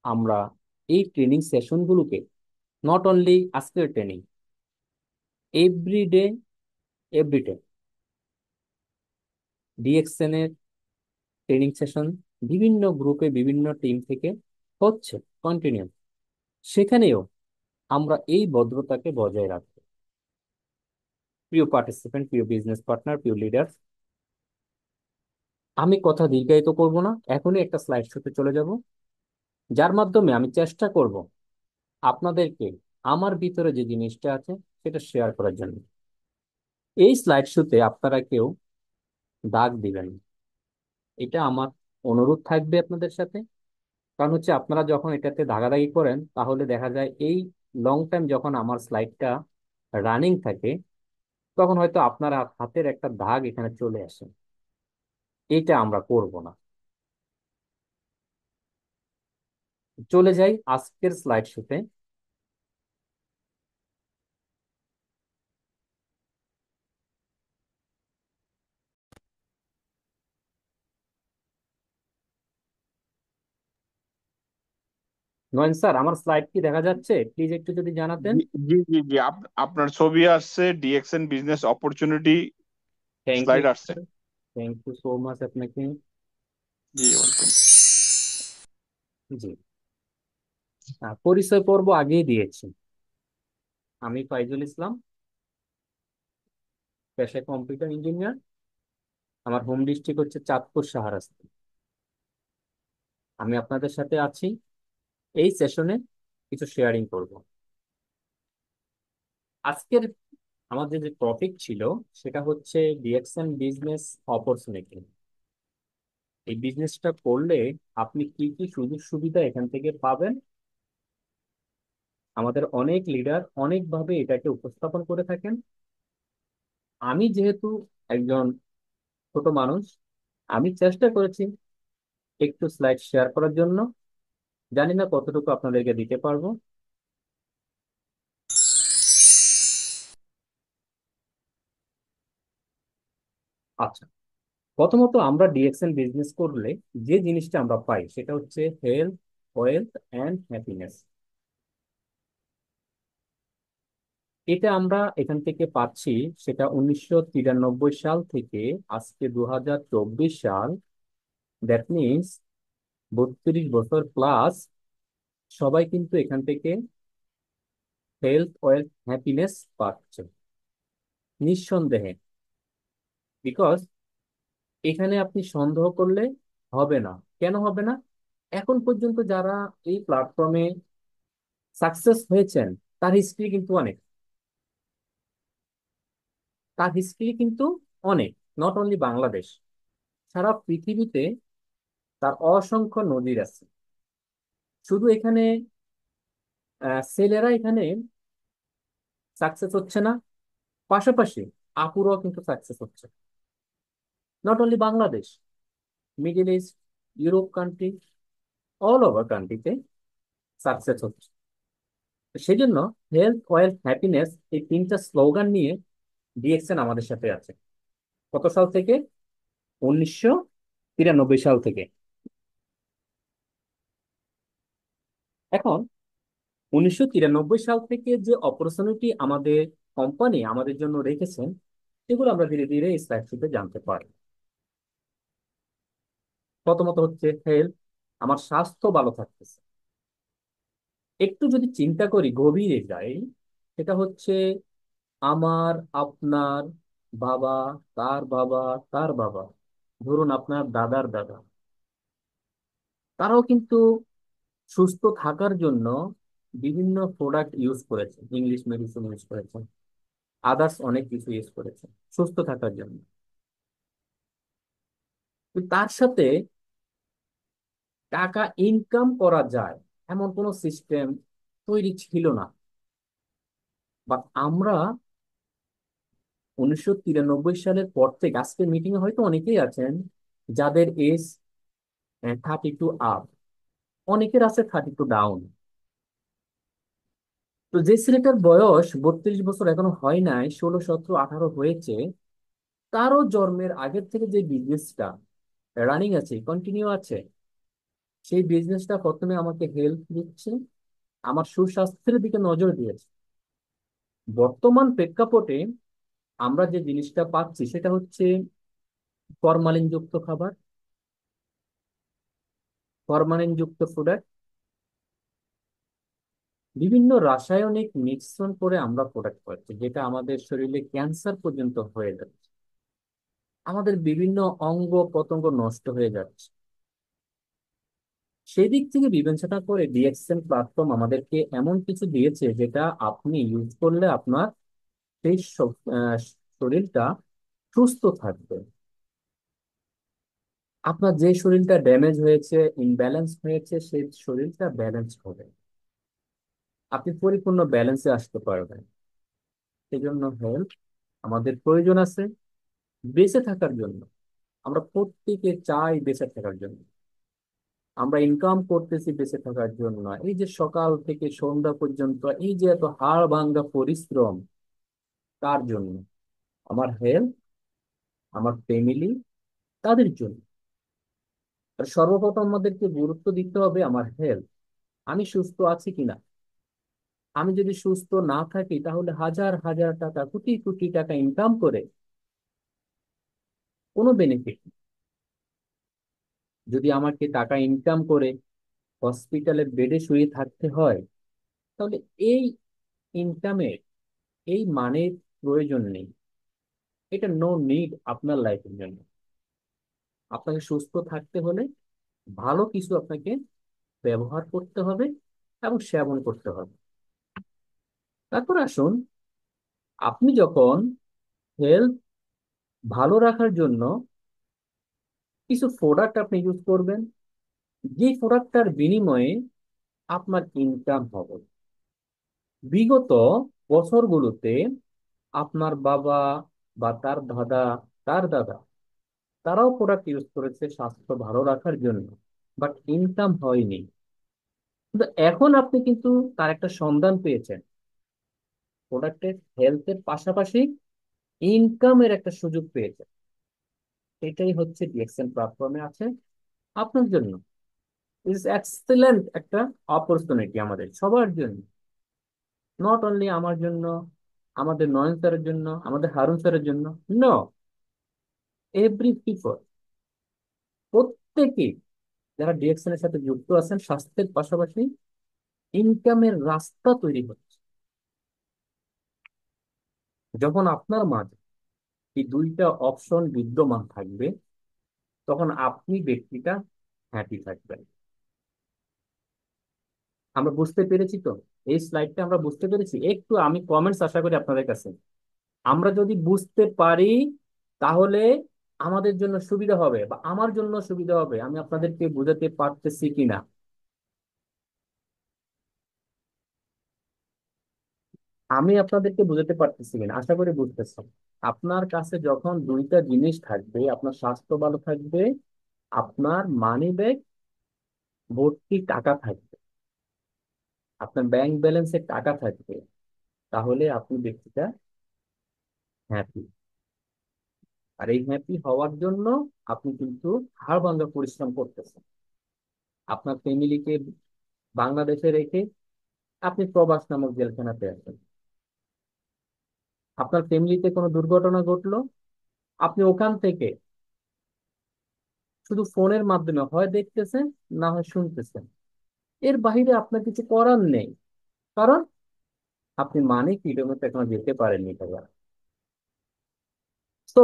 আমরা এই ট্রেনিং সেশনগুলোকে, নট অনলি আজকের ট্রেনিং, এভরিডে, এভরিডে ডিএক্সএন এর ট্রেনিং সেশন বিভিন্ন গ্রুপে বিভিন্ন টিম থেকে হচ্ছে কন্টিনিউ, সেখানেও আমরা এই ভদ্রতাকে বজায় রাখবো। প্রিয় পার্টিসিপেন্ট, প্রিয় বিজনেস পার্টনার, প্রিয় লিডার, আমি কথা দীর্ঘায়িত করব না, এখনই একটা স্লাইড শোতে চলে যাব, যার মাধ্যমে আমি চেষ্টা করব আপনাদেরকে আমার ভিতরে যে জিনিসটা আছে সেটা শেয়ার করার জন্য। এই স্লাইড শোতে আপনারা কেউ দাগ দিবেন না। এটা আমার অনুরোধ থাকবে আপনাদের সাথে। কারণ হচ্ছে আপনারা যখন এটাতে দাগাদাগি করেন তাহলে দেখা যায় এই লং টাইম যখন আমার স্লাইডটা রানিং থাকে তখন হয়তো আপনারা হাতের একটা দাগ এখানে চলে আসে। এটা আমরা করব না। চলে যাই আজকের স্লাইড শোতে। নয়ন স্যার, আমার স্লাইড কি দেখা যাচ্ছে? প্লিজ একটু যদি জানাতেন। জি জি জি জি, আপনার ছবি আসছে, DXN business opportunity thank you, slide আসছে। থ্যাংক ইউ সো মাচ আপনাকে। জি ওয়েলকাম। জি, পরিচয় পর্ব আগেই দিয়েছি। আমি ফাইজুল ইসলাম, পেশায় কম্পিউটার ইঞ্জিনিয়ার। আমার হোম ডিস্ট্রিক্ট হচ্ছে চাঁদপুর শাহরাস্তি। আমি আপনাদের সাথে আছি এই সেশনে, কিছু শেয়ারিং করব। আজকের আমাদের যে টপিক ছিল সেটা হচ্ছে ডিএক্সএন বিজনেস অপরচুনিটি। এই বিজনেসটা করলে আপনি কি কি সুযোগ সুবিধা এখান থেকে পাবেন আমাদের অনেক লিডার অনেকভাবে এটাকে উপস্থাপন করে থাকেন। আমি যেহেতু একজন ছোট মানুষ, আমি চেষ্টা করেছি একটু স্লাইড শেয়ার করার জন্য। জানি না কতটুকু আপনাদেরকে দিতে পারবো। আচ্ছা, প্রথমত আমরা ডিএক্সএন বিজনেস করলে যে জিনিসটা আমরা পাই সেটা হচ্ছে হেলথ, ওয়েলথ অ্যান্ড হ্যাপিনেস। এটা আমরা এখান থেকে পাচ্ছি, সেটা 1993 সাল থেকে আজকে 2024 সাল। দ্যাট মিনস 32 বছর প্লাস সবাই কিন্তু এখান থেকে হেলথ, ওয়েলথ, হ্যাপিনেস পাচ্ছে নিঃসন্দেহে। বিকজ এখানে আপনি সন্দেহ করলে হবে না। কেন হবে না? এখন পর্যন্ত যারা এই প্ল্যাটফর্মে সাকসেস হয়েছেন, তার হিস্ট্রি কিন্তু অনেক। তার হিস্ট্রি কিন্তু অনেক, নট অনলি বাংলাদেশ, সারা পৃথিবীতে তার অসংখ্য নজির আছে। শুধু এখানে ছেলেরা এখানে সাকসেস হচ্ছে না, পাশাপাশি আপুরাও কিন্তু সাকসেস হচ্ছে। Not only Bangladesh, middle east, Europe country, all over কান্ট্রিতে সাকসেস হচ্ছে। তো সেই জন্য হেলথ, ওয়েলথ, হ্যাপিনেস এই তিনটা স্লোগান নিয়ে ডিএক্সএন আমাদের সাথে আছে। কত সাল থেকে? 1993 সাল থেকে। এখন 1993 সাল থেকে যে অপরচুনিটি আমাদের কোম্পানি আমাদের জন্য রেখেছেন, সেগুলো আমরা ধীরে ধীরে এই স্লাইডশিটে জানতে পারি। প্রথমত হচ্ছে হেলথ, আমার স্বাস্থ্য ভালো থাকতেছে। একটু যদি চিন্তা করি, গভীরে যাই, সেটা হচ্ছে আমার, আপনার বাবা, তার বাবা, তার বাবা, ধরুন আপনার দাদার দাদা, তারাও কিন্তু সুস্থ থাকার জন্য বিভিন্ন প্রোডাক্ট ইউজ করেছে, ইংলিশ মেডিসিন ইউজ করেছে, আদার্স অনেক কিছু ইউজ করেছে সুস্থ থাকার জন্য। তো তার সাথে টাকা ইনকাম করা যায় এমন কোনো সিস্টেম তৈরি ছিল না। বাট আমরা 1993 সালের পর থেকে, আজকের মিটিং এ হয়তো অনেকেই আছেন যাদের এজ 32 আপ, অনেকের আছে 32 ডাউন। তো যে ছেলেটার বয়স 32 বছর এখনো হয় নাই, 16, 17, 18 হয়েছে, তারও জন্মের আগের থেকে যে বিজনেসটা রানিং আছে, কন্টিনিউ আছে, সেই বিজনেসটা প্রথমে আমাকে হেল্প দিচ্ছে, আমার সুস্বাস্থ্যের দিকে নজর দিয়েছে। বর্তমান প্রেক্ষাপটে আমরা যে জিনিসটা পাচ্ছি সেটা হচ্ছে ফরমালিন যুক্ত খাবার, ফরমালিন যুক্ত প্রোডাক্ট, বিভিন্ন রাসায়নিক মিশ্রণ করে আমরা প্রোডাক্ট পাচ্ছি, যেটা আমাদের শরীরে ক্যান্সার পর্যন্ত হয়ে যাচ্ছে। আমাদের বিভিন্ন অঙ্গ প্রত্যঙ্গ নষ্ট হয়ে যাচ্ছে। সেই দিক থেকে বিবেচনা করে ডিএক্সএন প্ল্যাটফর্ম আমাদেরকে এমন কিছু দিয়েছে যেটা আপনি ইউজ করলে আপনার সেই শরীরটা সুস্থ থাকবে। আপনার যে শরীরটা ড্যামেজ হয়েছে, ইনব্যালেন্স হয়েছে, সেই শরীরটা ব্যালেন্স হবে, আপনি পরিপূর্ণ ব্যালেন্সে আসতে পারবেন। সেই জন্য হেলথ আমাদের প্রয়োজন আছে বেঁচে থাকার জন্য। আমরা প্রত্যেকে চাই বেঁচে থাকার জন্য। আমরা ইনকাম করতেছি বেঁচে থাকার জন্য। এই যে সকাল থেকে সন্ধ্যা পর্যন্ত এই যে এত হাড় ভাঙ্গা পরিশ্রম, তার জন্য। আমার হেলথ, আমার ফ্যামিলি, তাদের জন্য। আর সর্বপ্রথম আমাদেরকে গুরুত্ব দিতে হবে আমার হেলথ। আমি সুস্থ আছি কিনা। আমি যদি সুস্থ না থাকি, তাহলে হাজার হাজার টাকা, কোটি কোটি টাকা ইনকাম করে কোনো বেনিফিট। যদি আমাকে টাকা ইনকাম করে হসপিটালে বেডে শুয়ে থাকতে হয়, তাহলে এই ইনকামের, এই মানের প্রয়োজন নেই। এটা নো নিড আপনার লাইফের জন্য। আপনাকে সুস্থ থাকতে হলে ভালো কিছু আপনাকে ব্যবহার করতে হবে এবং সেবন করতে হবে। তারপর আসুন, আপনি যখন হেলথ ভালো রাখার জন্য কিছু প্রোডাক্ট আপনি ইউজ করবেন, যে প্রোডাক্টটার বিনিময়ে আপনার ইনকাম হবে। বিগত বছরগুলোতে আপনার বাবা বা তার দাদা, তার দাদা, তারাও প্রোডাক্ট ইউজ করেছে স্বাস্থ্য ভালো রাখার জন্য, বাট ইনকাম হয়নি। কিন্তু এখন আপনি কিন্তু তার একটা সন্ধান পেয়েছেন, প্রোডাক্টের হেলথের পাশাপাশি ইনকামের একটা সুযোগ পেয়েছেন। এটাই হচ্ছে ডিএক্সএন প্ল্যাটফর্মে আছে আপনার জন্য। ইজ এক্সেলেন্ট একটা অপরচুনিটি আমাদের সবার জন্য, নট অনলি আমার জন্য, আমাদের নয়ন স্যারের জন্য, আমাদের হারুন স্যারের জন্য। নো, এভরি পিপল, প্রত্যেকে যারা ডিএক্সএন এর সাথে যুক্ত আছেন, স্বাস্থ্যের পাশাপাশি ইনকামের রাস্তা তৈরি হচ্ছে। যখন আপনার মাঝে এই দুইটা অপশন বিদ্যমান থাকবে, তখন আপনি ব্যক্তিটা হ্যাপি থাকবেন। আমরা বুঝতে পেরেছি তো? এই স্লাইডটা আমরা বুঝতে পেরেছি? একটু আমি কমেন্টস আশা করি আপনাদের কাছে। আমরা যদি বুঝতে পারি, তাহলে আমাদের জন্য সুবিধা হবে বা আমার জন্য সুবিধা হবে। আমি আপনাদেরকে বোঝাতে পারতেছি কিনা? আমি আপনাদেরকে বোঝাতে পারতেছি কিনা, আশা করি বুঝতেছেন। আপনার কাছে যখন দুইটা জিনিস থাকবে, আপনার স্বাস্থ্য ভালো থাকবে, আপনার মানি ব্যাগ ভর্তি টাকা থাকবে, আপনার ব্যাংক ব্যালেন্সে টাকা থাকবে, তাহলে আপনি ব্যক্তিটা হ্যাপি। আর এই হ্যাপি হওয়ার জন্য আপনি কিন্তু হাড় ভাঙা পরিশ্রম করতেছেন। আপনার ফ্যামিলিকে বাংলাদেশে রেখে আপনি প্রবাস নামক জেলখানাতে আছেন। আপনার ফ্যামিলিতে কোনো দুর্ঘটনা ঘটলো, আপনি ওখান থেকে শুধু ফোনের মাধ্যমে হয় দেখতেছেন, না হয় শুনতেছেন। এর বাইরে আপনার কিছু করার নেই, কারণ আপনি মানি কিলোমিটার এখনো যেতে পারেননি টাকা। তো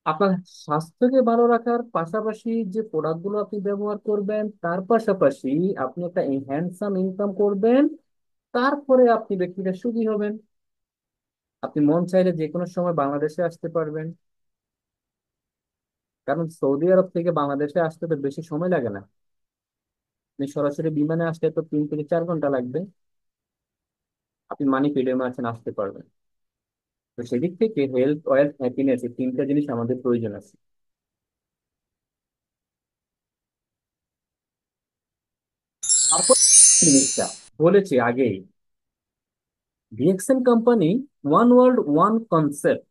আপনার স্বাস্থ্যকে ভালো রাখার পাশাপাশি যে প্রোডাক্ট গুলো আপনি ব্যবহার করবেন, তার পাশাপাশি আপনি একটা হ্যান্ডসাম ইনকাম করবেন, তারপরে আপনি ব্যক্তিটা সুখী হবেন। আপনি মন চাইলে যে কোনো সময় বাংলাদেশে আসতে পারবেন, কারণ সৌদি আরব থেকে বাংলাদেশে আসতে তো বেশি সময় লাগে না। আপনি সরাসরি বিমানে আসতে তো 3 থেকে 4 ঘন্টা লাগবে। আপনি মানি ফ্রিডমে আছেন, আসতে পারবেন। তো সেদিক থেকে হেলথ, ওয়েলথ, হ্যাপিনেস, এই তিনটা জিনিস আমাদের প্রয়োজন আছে। তারপর জিনিসটা বলেছি আগেই, DXN company, one world, one concept,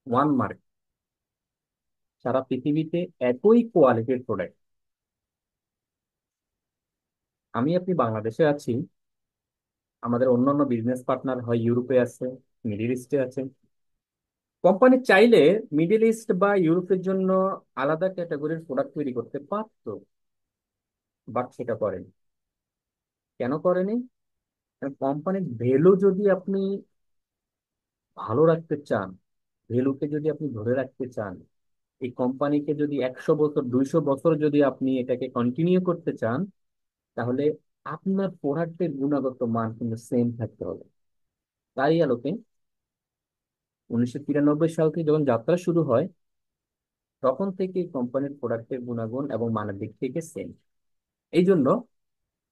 one mark, সারা পৃথিবীতে একই কোয়ালিটির প্রোডাক্ট। আমি আপনি বাংলাদেশে আছি, আমাদের অন্যান্য বিজনেস পার্টনার হয় ইউরোপে আছে, মিডিল ইস্টে আছে। কোম্পানি চাইলে মিডিল ইস্ট বা ইউরোপের জন্য আলাদা ক্যাটাগরির প্রোডাক্ট তৈরি করতে পারতো, বাট সেটা করেনি। কেন করেনি? কোম্পানির ভ্যালু যদি আপনি ভালো রাখতে চান, ভ্যালুকে যদি আপনি ধরে রাখতে চান, এই কোম্পানিকে যদি 100 বছর, 200 বছর যদি আপনি এটাকে কন্টিনিউ করতে চান, তাহলে আপনার প্রোডাক্টের গুণগত মান কিন্তু সেম থাকতে হবে। তাই আলোকে 1993 সাল থেকে যখন যাত্রা শুরু হয়, তখন থেকে কোম্পানির প্রোডাক্টের গুণাগুণ এবং মানের দিক থেকে সেম। এই জন্য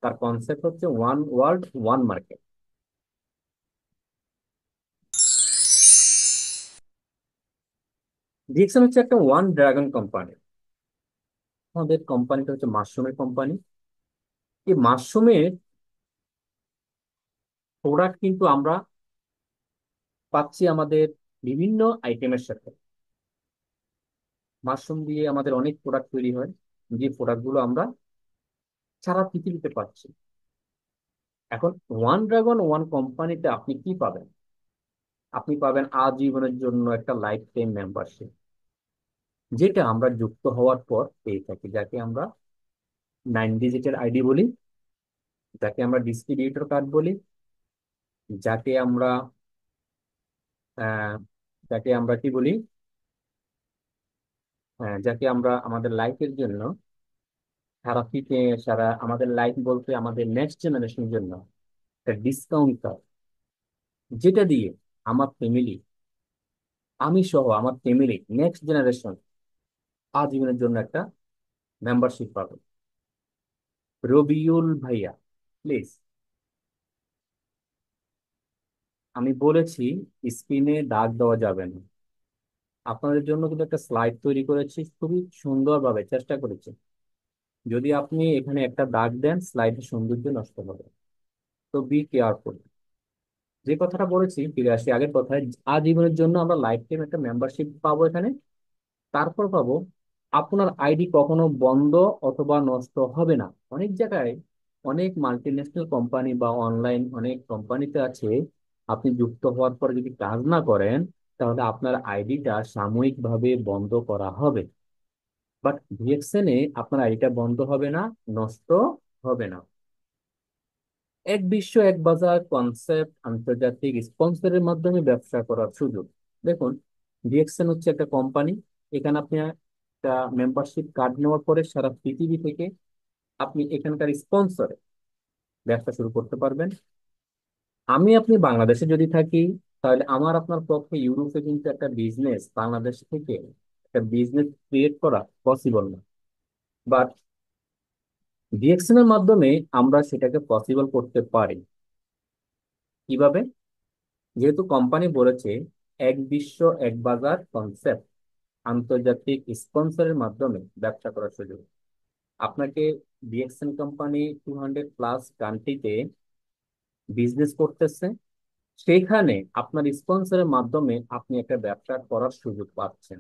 তার কনসেপ্ট হচ্ছে one world, one market. DXN হচ্ছে একটা ওয়ান ড্রাগন কোম্পানি। আমাদের কোম্পানিটা হচ্ছে মাশরুমের কোম্পানি। এই মাশরুমের প্রোডাক্ট কিন্তু আমরা পাচ্ছি আমাদের বিভিন্ন আইটেমের সাথে। মাশরুম দিয়ে আমাদের অনেক প্রোডাক্ট তৈরি হয়, যে প্রোডাক্টগুলো আমরা সারা পৃথিবীতে পাচ্ছি। এখন ওয়ান ড্রাগন ওয়ান কোম্পানিতে আপনি কি পাবেন? আপনি পাবেন আজীবনের জন্য একটা লাইফ টাইম মেম্বারশিপ, যেটা আমরা যুক্ত হওয়ার পর পেয়ে থাকি, যাকে আমরা 9 ডিজিটের আইডি বলি, যাকে আমরা ডিস্ট্রিবিউটর কার্ড বলি, যাকে আমরা আহ যাকে আমরা কি বলি, যাকে আমরা আমাদের লাইফের জন্য, সারা ফিতে সারা আমাদের লাইফ বলতে আমাদের নেক্সট জেনারেশনের জন্য একটা ডিসকাউন্ট কার্ড, যেটা দিয়ে আমার ফ্যামিলি, আমি সহ আমার ফ্যামিলি, নেক্সট জেনারেশন আজীবনের জন্য একটা মেম্বারশিপ পাবে। রবিউল ভাইয়া, প্লিজ আমি বলেছি স্ক্রিনে দাগ দেওয়া যাবে না। আপনাদের জন্য কিন্তু একটা স্লাইড তৈরি করেছি, খুবই সুন্দরভাবে চেষ্টা করেছি। যদি আপনি এখানে একটা দাগ দেন, স্লাইডের সৌন্দর্য নষ্ট হবে। তো বি কেয়ারফুল। যে কথাটা বলেছি, ফিরে আসি আগের কথায়। আজীবনের জন্য আমরা লাইফ টাইম একটা মেম্বারশিপ পাবো এখানে। তারপর পাবো আপনার আইডি কখনো বন্ধ অথবা নষ্ট হবে না। অনেক জায়গায়, অনেক মাল্টি ন্যাশনাল কোম্পানি বা অনলাইন অনেক কোম্পানিতে আছে, আপনি যুক্ত হওয়ার পরে যদি কাজ না করেন, তাহলে আপনার আইডিটা সাময়িকভাবে বন্ধ করা হবে। বাট ভিএক্সএন এ আপনার আইডিটা বন্ধ হবে না, নষ্ট হবে না। এক বিশ্ব এক বাজার কনসেপ্ট, আন্তর্জাতিক স্পন্সরের মাধ্যমে ব্যবসা করার সুযোগ। দেখুন, ডিএক্সএন হচ্ছে একটা কোম্পানি। এখানে আপনি একটা মেম্বারশিপ কার্ড নেওয়ার পরে সারা পৃথিবী থেকে আপনি এখানকার স্পন্সরে ব্যবসা শুরু করতে পারবেন। আপনি বাংলাদেশে যদি থাকি, তাহলে আমার আপনার পক্ষে ইউরোপে কিন্তু একটা বিজনেস, বাংলাদেশ থেকে একটা বিজনেস ক্রিয়েট করা পসিবল না। বাট ডিএক্সএন এর মাধ্যমে আমরা সেটাকে পসিবল করতে পারি। কিভাবে? যেহেতু কোম্পানি বলেছে এক বিশ্ব এক বাজার কনসেপ্ট, আন্তর্জাতিক স্পন্সরের মাধ্যমে ব্যবসা করার সুযোগ। আপনাকে ডিএক্সএন কোম্পানি 200+ কান্ট্রিতে বিজনেস করতেছে, সেইখানে আপনার স্পন্সরের মাধ্যমে আপনি একটা ব্যবসা করার সুযোগ পাচ্ছেন।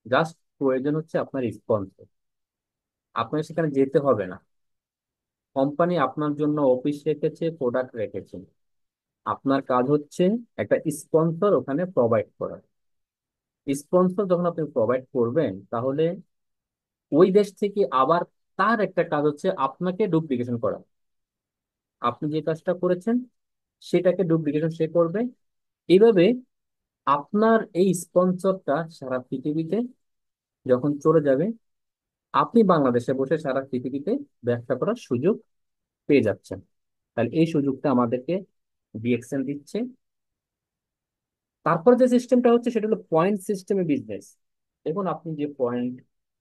জাস্ট প্রয়োজন হচ্ছে আপনার স্পন্সর। আপনার সেখানে যেতে হবে না। কোম্পানি আপনার জন্য অফিস রেখেছে, প্রোডাক্ট রেখেছে। আপনার কাজ হচ্ছে একটা স্পন্সর ওখানে প্রোভাইড করা। স্পন্সর যখন আপনি প্রোভাইড করবেন, তাহলে ওই দেশ থেকে আবার তার একটা কাজ হচ্ছে আপনাকে ডুপ্লিকেশন করা। আপনি যে কাজটা করেছেন সেটাকে ডুপ্লিকেশন সে করবে। এইভাবে আপনার এই স্পন্সরটা সারা পৃথিবীতে যখন চলে যাবে, আপনি বাংলাদেশে বসে সারা পৃথিবীতে ব্যবসা করার সুযোগ পেয়ে যাচ্ছেন। তাহলে এই সুযোগটা আমাদেরকে ডিএক্সএন দিচ্ছে। তারপর যে সিস্টেমটা হচ্ছে সেটা হলো পয়েন্ট সিস্টেমে বিজনেস। দেখুন, আপনি যে পয়েন্ট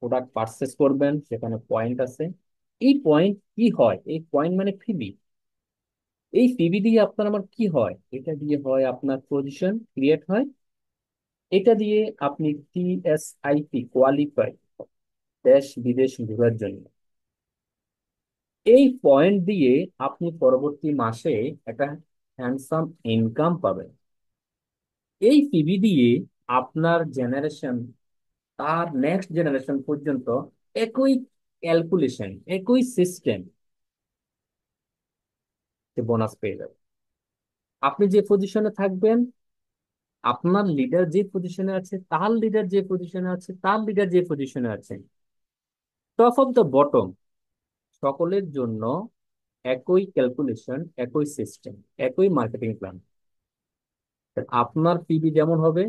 প্রোডাক্ট পারচেস করবেন, সেখানে পয়েন্ট আছে। এই পয়েন্ট কি হয়? এই পয়েন্ট মানে ফিবি। এই ফিবি দিয়ে আপনার আমার কি হয়? এটা দিয়ে হয় আপনার পজিশন ক্রিয়েট হয়। এটা দিয়ে আপনি টিএসআইপি কোয়ালিফাই, দেশ বিদেশ ঘোরার জন্য। এই পয়েন্ট দিয়ে আপনি পরবর্তী মাসে একটা হ্যান্ডসাম ইনকাম পাবেন। এই ফিবি দিয়ে আপনার জেনারেশন, তার নেক্সট জেনারেশন পর্যন্ত একই ক্যালকুলেশন, একই সিস্টেম বোনাস পেয়ে যাবে। আপনি যে পজিশনে থাকবেন, আপনার লিডার যে পজিশনে আছে, তার লিডার যে পজিশনে আছে, তার লিডার যে পজিশনে আছে, টপ অফ দ্য বটম, সকলের জন্য একই ক্যালকুলেশন, একই সিস্টেম, একই মার্কেটিং প্ল্যান। আপনার পিবি যেমন হবে,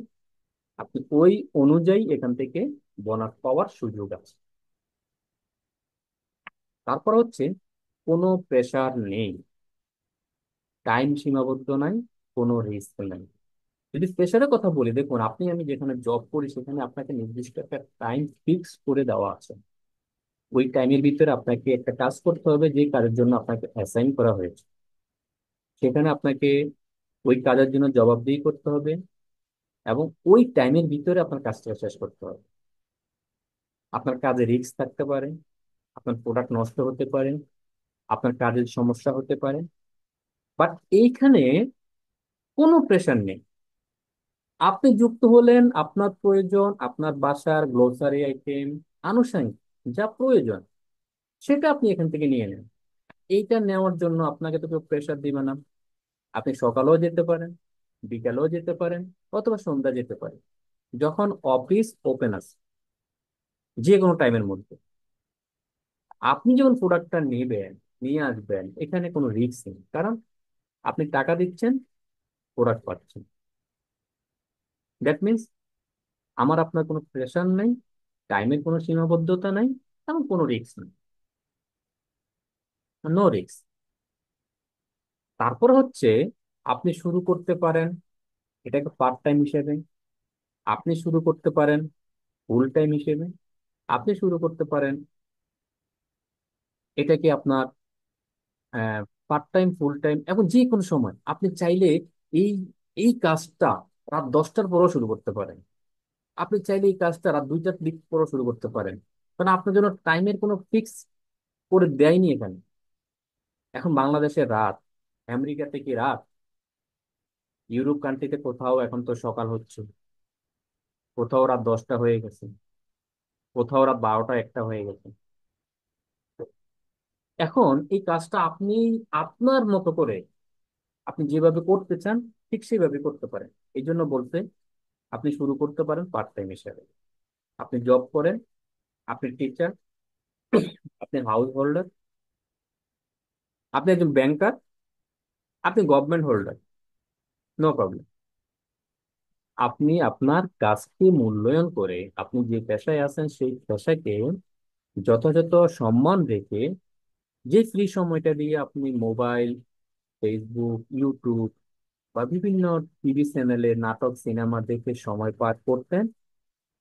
আপনি ওই অনুযায়ী এখান থেকে বোনাস পাওয়ার সুযোগ আছে। তারপর হচ্ছে কোনো প্রেশার নেই, টাইম সীমাবদ্ধ নাই, কোনো রিস্ক নাই। যদি প্রেশারের কথা বলি, দেখুন, আমি যেখানে জব করি সেখানে আপনাকে নির্দিষ্ট একটা টাইম ফিক্স করে দেওয়া আছে। ওই টাইমের ভিতরে আপনাকে একটা কাজ করতে হবে, যে কাজের জন্য আপনাকে অ্যাসাইন করা হয়েছে। সেখানে আপনাকে ওই কাজের জন্য জবাবদিহি করতে হবে, এবং ওই টাইমের ভিতরে আপনার কাজটা শেষ করতে হবে। আপনার কাজে রিস্ক থাকতে পারে, আপনার প্রোডাক্ট নষ্ট হতে পারে, আপনার কাজের সমস্যা হতে পারে। বাট এইখানে কোনো প্রেশার নেই। আপনি যুক্ত হলেন, আপনার প্রয়োজন, আপনার বাসার গ্লোসারি আইটেম, আনুষঙ্গিক যা প্রয়োজন, সেটা আপনি এখান থেকে নিয়ে নেন। এইটা নেওয়ার জন্য আপনাকে তো কেউ প্রেশার দিবে না। আপনি সকালেও যেতে পারেন, বিকালেও যেতে পারেন, অথবা সন্ধ্যা যেতে পারেন, যখন অফিস ওপেন আছে, যে কোনো টাইমের মধ্যে। আপনি যখন প্রোডাক্টটা নেবেন, নিয়ে আসবেন, এখানে কোনো রিস্ক নেই, কারণ আপনি টাকা দিচ্ছেন, প্রোডাক্ট পাচ্ছেন। দ্যাট মিনস আমার আপনার কোনো প্রেশার নেই, টাইমের কোনো সীমাবদ্ধতা নাই, এবং কোনো রিস্ক নেই, নো রিস্ক। তারপর হচ্ছে আপনি শুরু করতে পারেন এটাকে পার্ট টাইম হিসেবে, আপনি শুরু করতে পারেন ফুল টাইম হিসেবে, আপনি শুরু করতে পারেন এটাকে আপনার পার্ট টাইম, ফুল টাইম, এবং যে কোনো সময় আপনি চাইলে এই এই কাজটা রাত 10টার পরেও শুরু করতে পারেন। আপনি চাইলে এই কাজটা রাত 2টার দিক পরেও শুরু করতে পারেন, কারণ আপনার জন্য টাইমের কোনো ফিক্স করে দেয়নি এখানে। এখন বাংলাদেশে রাত, আমেরিকাতে কি রাত? ইউরোপ কান্ট্রিতে কোথাও এখন তো সকাল হচ্ছে, কোথাও রাত 10টা হয়ে গেছে, কোথাও রাত 12টা 1টা হয়ে গেছে। এখন এই কাজটা আপনি আপনার মতো করে আপনি যেভাবে করতে চান ঠিক সেইভাবে করতে পারেন। এই জন্য বলতে, আপনি শুরু করতে পারেন পার্ট টাইম হিসেবে। আপনি জব করেন, আপনি টিচার, আপনি হাউস হোল্ডার, আপনি একজন ব্যাংকার, আপনি গভর্নমেন্ট হোল্ডার, নো প্রবলেম। আপনি আপনার কাজকে মূল্যায়ন করে আপনি যে পেশায় আছেন সেই পেশাকে যথাযথ সম্মান রেখে, যে ফ্রি সময়টা দিয়ে আপনি মোবাইল, ফেসবুক, ইউটিউব বা বিভিন্ন টিভি চ্যানেলে নাটক সিনেমা দেখে সময় পার করতেন,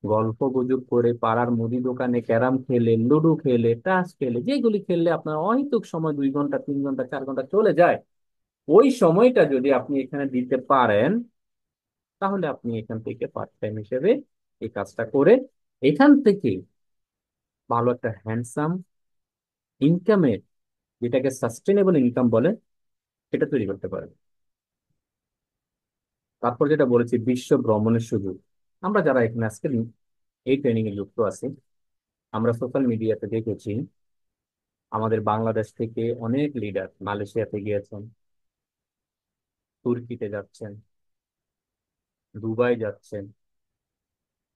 গল্প গুজব করে পাড়ার মুদি দোকানে ক্যারাম খেলে, লুডো খেলে, তাস খেলে, যেগুলি খেললে আপনার অহেতুক সময় 2 ঘন্টা 3 ঘন্টা 4 ঘন্টা চলে যায়, ওই সময়টা যদি আপনি এখানে দিতে পারেন, তাহলে আপনি এখান থেকে পার্ট টাইম হিসেবে এই কাজটা করে এখান থেকে ভালো একটা হ্যান্ডসাম ইনকামের, যেটাকে সাস্টেনেবল ইনকাম বলে, সেটা তৈরি করতে পারেন। তারপর যেটা বলেছি, বিশ্ব ভ্রমণের সুযোগ। আমরা যারা এখানে আজকে এই ট্রেনিং এ যুক্ত আছি, আমরা সোশ্যাল মিডিয়াতে দেখেছি আমাদের বাংলাদেশ থেকে অনেক লিডার মালয়েশিয়াতে গিয়েছেন, তুর্কিতে যাচ্ছেন, দুবাই যাচ্ছেন,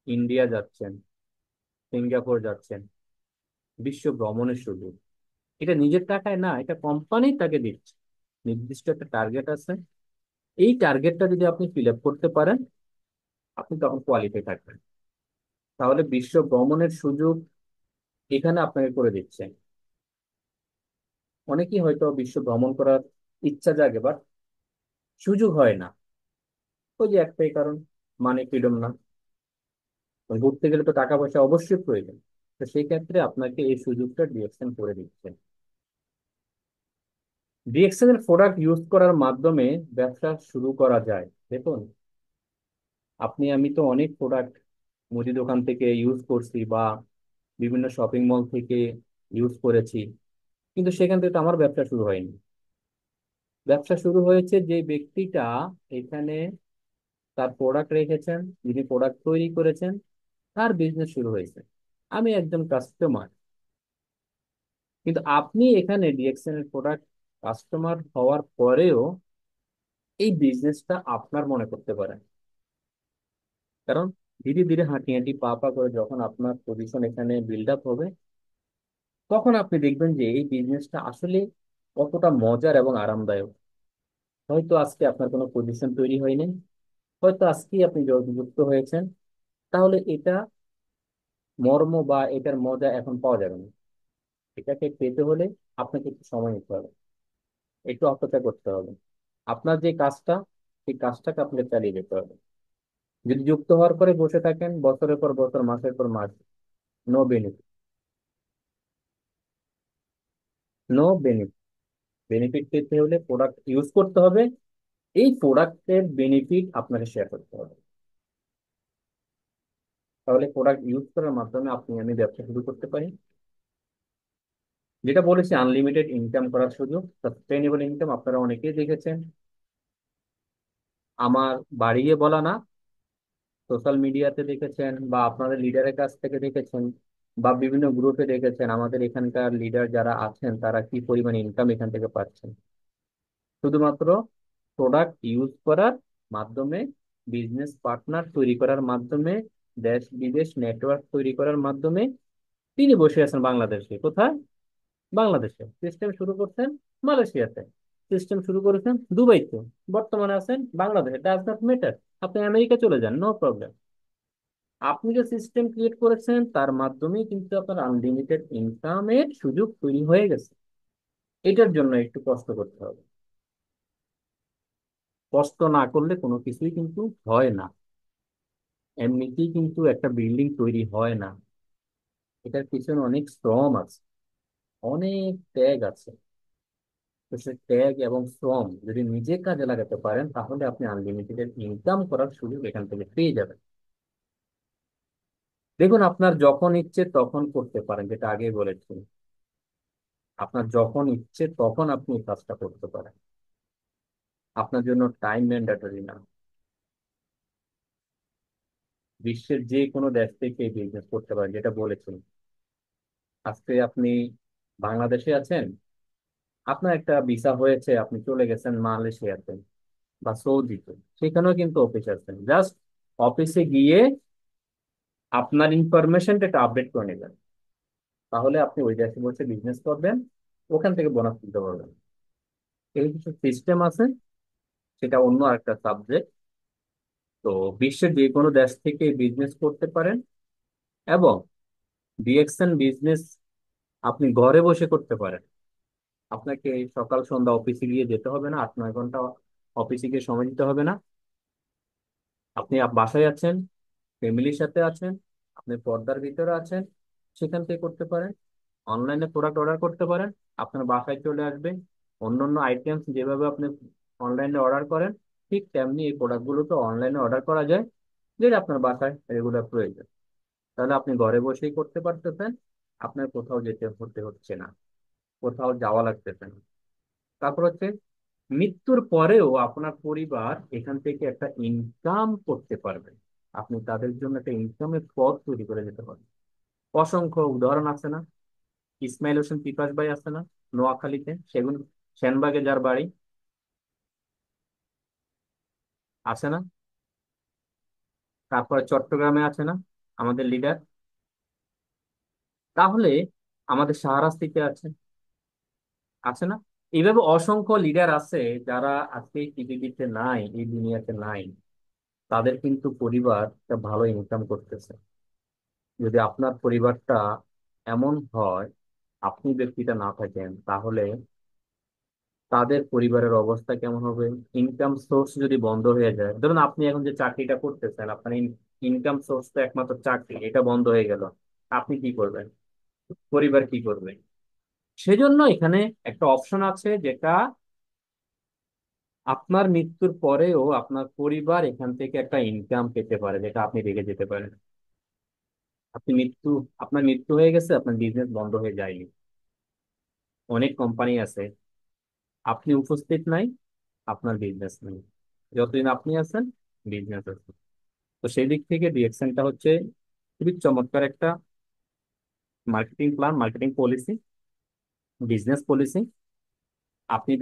ইন্ডিয়া যাচ্ছেন, সিঙ্গাপুর যাচ্ছেন। বিশ্ব ভ্রমণের সুযোগ, এটা নিজের টাকায় না, এটা কোম্পানি তাকে দিচ্ছে। নির্দিষ্ট একটা টার্গেট আছে, এই টার্গেটটা যদি আপনি ফিল আপ করতে পারেন, আপনি তখন কোয়ালিফাই থাকবেন। তাহলে বিশ্ব ভ্রমণের সুযোগ এখানে আপনাকে করে দিচ্ছে। অনেকেই হয়তো বিশ্ব ভ্রমণ করার ইচ্ছা জাগে, বাট সুযোগ হয় না। ওই যে একটাই কারণ, মানি ফ্রিডম না। ঘুরতে গেলে তো টাকা পয়সা অবশ্যই প্রয়োজন। তো সেই ক্ষেত্রে আপনাকে এই সুযোগটা ডিএক্সএন করে দিচ্ছে। ডিএক্সএন এর প্রোডাক্ট ইউজ করার মাধ্যমে ব্যবসা শুরু করা যায়। দেখুন, আমি তো অনেক প্রোডাক্ট মুদি দোকান থেকে ইউজ করছি বা বিভিন্ন শপিং মল থেকে ইউজ করেছি, কিন্তু সেখান থেকে তো আমার ব্যবসা শুরু হয়নি। ব্যবসা শুরু হয়েছে যে ব্যক্তিটা এখানে তার প্রোডাক্ট রেখেছেন, যিনি প্রোডাক্ট তৈরি করেছেন, তার বিজনেস শুরু হয়েছে। আমি একজন কাস্টমার। কিন্তু আপনি এখানে ডিএক্সএন এর প্রোডাক্ট কাস্টমার হওয়ার পরেও এই বিজনেসটা আপনার মনে করতে পারেন। কারণ ধীরে ধীরে হাঁটি হাঁটি পা পা করে যখন আপনার পজিশন এখানে বিল্ড আপ হবে, তখন আপনি দেখবেন যে এই বিজনেসটা আসলে কতটা মজার এবং আরামদায়ক। হয়তো আজকে আপনার কোনো পজিশন তৈরি হয়নি, হয়তো আজকেই আপনি যুক্ত হয়েছেন, তাহলে এটা মর্ম বা এটার মজা এখন পাওয়া যাবে না। এটাকে পেতে হলে আপনাকে একটু সময় নিতে হবে, একটু অপেক্ষা করতে হবে। আপনার যে কাজটা, সেই কাজটাকে আপনাকে চালিয়ে যেতে হবে। যদি যুক্ত হওয়ার পরে বসে থাকেন বছরের পর বছর, মাসের পর মাস, no benefit. No benefit. Benefit পেতে হলে প্রোডাক্ট ইউজ করতে হবে, এই প্রোডাক্টের বেনিফিট আপনাকে শেয়ার করতে হবে। তাহলে প্রোডাক্ট ইউজ করার মাধ্যমে আমি ব্যবসা শুরু করতে পারি। যেটা বলেছি, আনলিমিটেড ইনকাম করার সুযোগ, সাস্টেইনেবল ইনকাম, আপনারা অনেকেই দেখেছেন। আমার বাড়িয়ে বলা না, সোশ্যাল মিডিয়াতে দেখেছেন বা আপনাদের লিডারের কাছ থেকে দেখেছেন বা বিভিন্ন গ্রুপে দেখেছেন আমাদের এখানকার লিডার যারা আছেন তারা কি পরিমাণ ইনকাম এখান থেকে পাচ্ছেন। শুধুমাত্র প্রোডাক্ট ইউজ করার মাধ্যমে, বিজনেস পার্টনার তৈরি করার মাধ্যমে, দেশ বিদেশ নেটওয়ার্ক তৈরি করার মাধ্যমে। তিনি বসে আছেন বাংলাদেশে। কোথায়? বাংলাদেশে। সিস্টেম শুরু করছেন মালয়েশিয়াতে, সিস্টেম শুরু করেছেন দুবাইতে, বর্তমানে আছেন বাংলাদেশে। ডাজ নট ম্যাটার, আপনি আমেরিকা চলে যান, নো প্রবলেম। আপনি যে সিস্টেম ক্রিয়েট করেছেন তার মাধ্যমে কিন্তু আপনার আনলিমিটেড ইনকামের সুযোগ তৈরি হয়ে গেছে। এটার জন্য একটু কষ্ট করতে হবে। কষ্ট না করলে কোনো কিছুই কিন্তু হয় না। এমনিতেই কিন্তু একটা বিল্ডিং তৈরি হয় না, এটার পিছনে অনেক শ্রম আছে, অনেক ত্যাগ আছে। তো সে ত্যাগ এবং শ্রম যদি নিজে কাজে লাগাতে পারেন, তাহলে আপনি আনলিমিটেড ইনকাম করার সুযোগ এখান থেকে পেয়ে যাবেন। দেখুন, আপনার যখন ইচ্ছে তখন করতে পারেন, যেটা আগে বলেছি। আপনার যখন ইচ্ছে তখন আপনি এই কাজটা করতে পারেন। আপনার জন্য টাইম ম্যান্ডেটরি না। বিশ্বের যে কোনো দেশ থেকে বিজনেস করতে পারেন, যেটা বলেছেন। আজকে আপনি বাংলাদেশে আছেন, আপনার একটা ভিসা হয়েছে, আপনি চলে গেছেন মালয়েশিয়াতে বা সৌদিতে, সেখানেও কিন্তু অফিস আছে। জাস্ট অফিসে গিয়ে আপনার ইনফরমেশনটা একটা আপডেট করে নেবেন, তাহলে আপনি ওই দেশে বসে বিজনেস করবেন, ওখান থেকে বোনাস তুলতে পারবেন। এই কিছু সিস্টেম আছে, সেটা অন্য আরেকটা সাবজেক্ট। তো বিশ্বের যে কোনো দেশ থেকে বিজনেস করতে পারেন, এবং ডিএক্সএন বিজনেস আপনি ঘরে বসে করতে পারেন। আপনাকে সকাল সন্ধ্যা অফিসে গিয়ে যেতে হবে না, 8-9 ঘন্টা অফিসে গিয়ে সময় দিতে হবে না। আপনি বাসায় আছেন, ফ্যামিলির সাথে আছেন, আপনি পর্দার ভিতরে আছেন, সেখান থেকে করতে পারেন। অনলাইনে প্রোডাক্ট অর্ডার করতে পারেন, আপনার বাসায় চলে আসবে। অন্যান্য আইটেমস যেভাবে আপনি অনলাইনে অর্ডার করেন, ঠিক তেমনি এই প্রোডাক্টগুলো তো অনলাইনে অর্ডার করা যায়, যেটা আপনার বাসায় রেগুলার প্রয়োজন। তাহলে আপনি ঘরে বসেই করতে পারতেছেন, আপনার কোথাও যেতে হতে হচ্ছে না, কোথাও যাওয়া লাগতেছে না। তারপর হচ্ছে, মৃত্যুর পরেও আপনার পরিবার এখান থেকে একটা ইনকাম করতে পারবে। আপনি তাদের জন্য একটা ইনকামের পথ তৈরি করে যেতে পারেন। অসংখ্য উদাহরণ আছে না? ইসমাইল হোসেন তিতাস ভাই আছে না, নোয়াখালীতে সেনবাগে যার বাড়ি, আছে না? তারপরে চট্টগ্রামে আছে না আমাদের লিডার? তাহলে আমাদের শাহরাস্তিতে আছে, আছে না? এইভাবে অসংখ্য লিডার আছে, যারা আজকে এই পৃথিবীতে নাই, এই দুনিয়াতে নাই। তাদের কিন্তু পরিবার একটা ভালো ইনকাম করতেছে। যদি আপনার পরিবারটা এমন হয়, আপনি ব্যক্তিটা না থাকেন, তাহলে তাদের পরিবারের অবস্থা কেমন হবে? ইনকাম সোর্স যদি বন্ধ হয়ে যায়, ধরুন আপনি এখন যে চাকরিটা করতেছেন, আপনার ইনকাম সোর্স তো একমাত্র চাকরি, এটা বন্ধ হয়ে গেল, আপনি কি করবেন? পরিবার কি করবে? সেজন্য এখানে একটা অপশন আছে, যেটা আপনার মৃত্যুর পরেও আপনার পরিবার এখান থেকে একটা ইনকাম পেতে পারে, যেটা আপনি রেখে যেতে পারেন। আপনার মৃত্যু হয়ে গেছে, আপনার বিজনেস বন্ধ হয়ে যায়নি। অনেক কোম্পানি আছে, আপনি উপস্থিত নাই, আপনার বিজনেস নেই। যতদিন আপনি আছেন, বিজনেস আছে। তো সেই দিক থেকে ডিএক্সএনটা হচ্ছে খুবই চমৎকার একটা marketing plan, marketing policy, business policy. আমি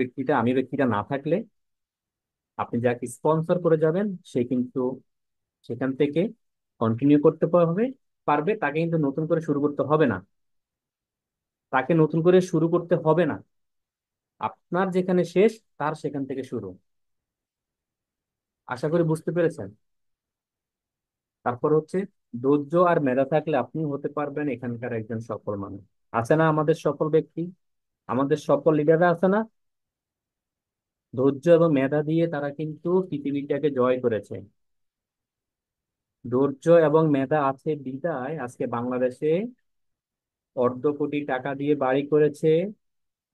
ব্যক্তিটা না থাকলে, আপনি যাকে স্পন্সর করে যাবেন, সে কিন্তু সেখান থেকে কন্টিনিউ করতে পারবে, তাকে কিন্তু নতুন করে শুরু করতে হবে না। তাকে নতুন করে শুরু করতে হবে না। আপনার যেখানে শেষ, তার সেখান থেকে শুরু। আশা করি বুঝতে পেরেছেন। তারপর হচ্ছে, ধৈর্য আর মেধা থাকলে আপনি হতে পারবেন এখানকার একজন সফল মানুষ। আছে না আমাদের সফল ব্যক্তি, আমাদের সফল লিডাররা আছে না? ধৈর্য এবং মেধা দিয়ে তারা কিন্তু পৃথিবীটাকে জয় করেছে। ধৈর্য এবং মেধা আছে বিধায় আজকে বাংলাদেশে অর্ধ কোটি টাকা দিয়ে বাড়ি করেছে,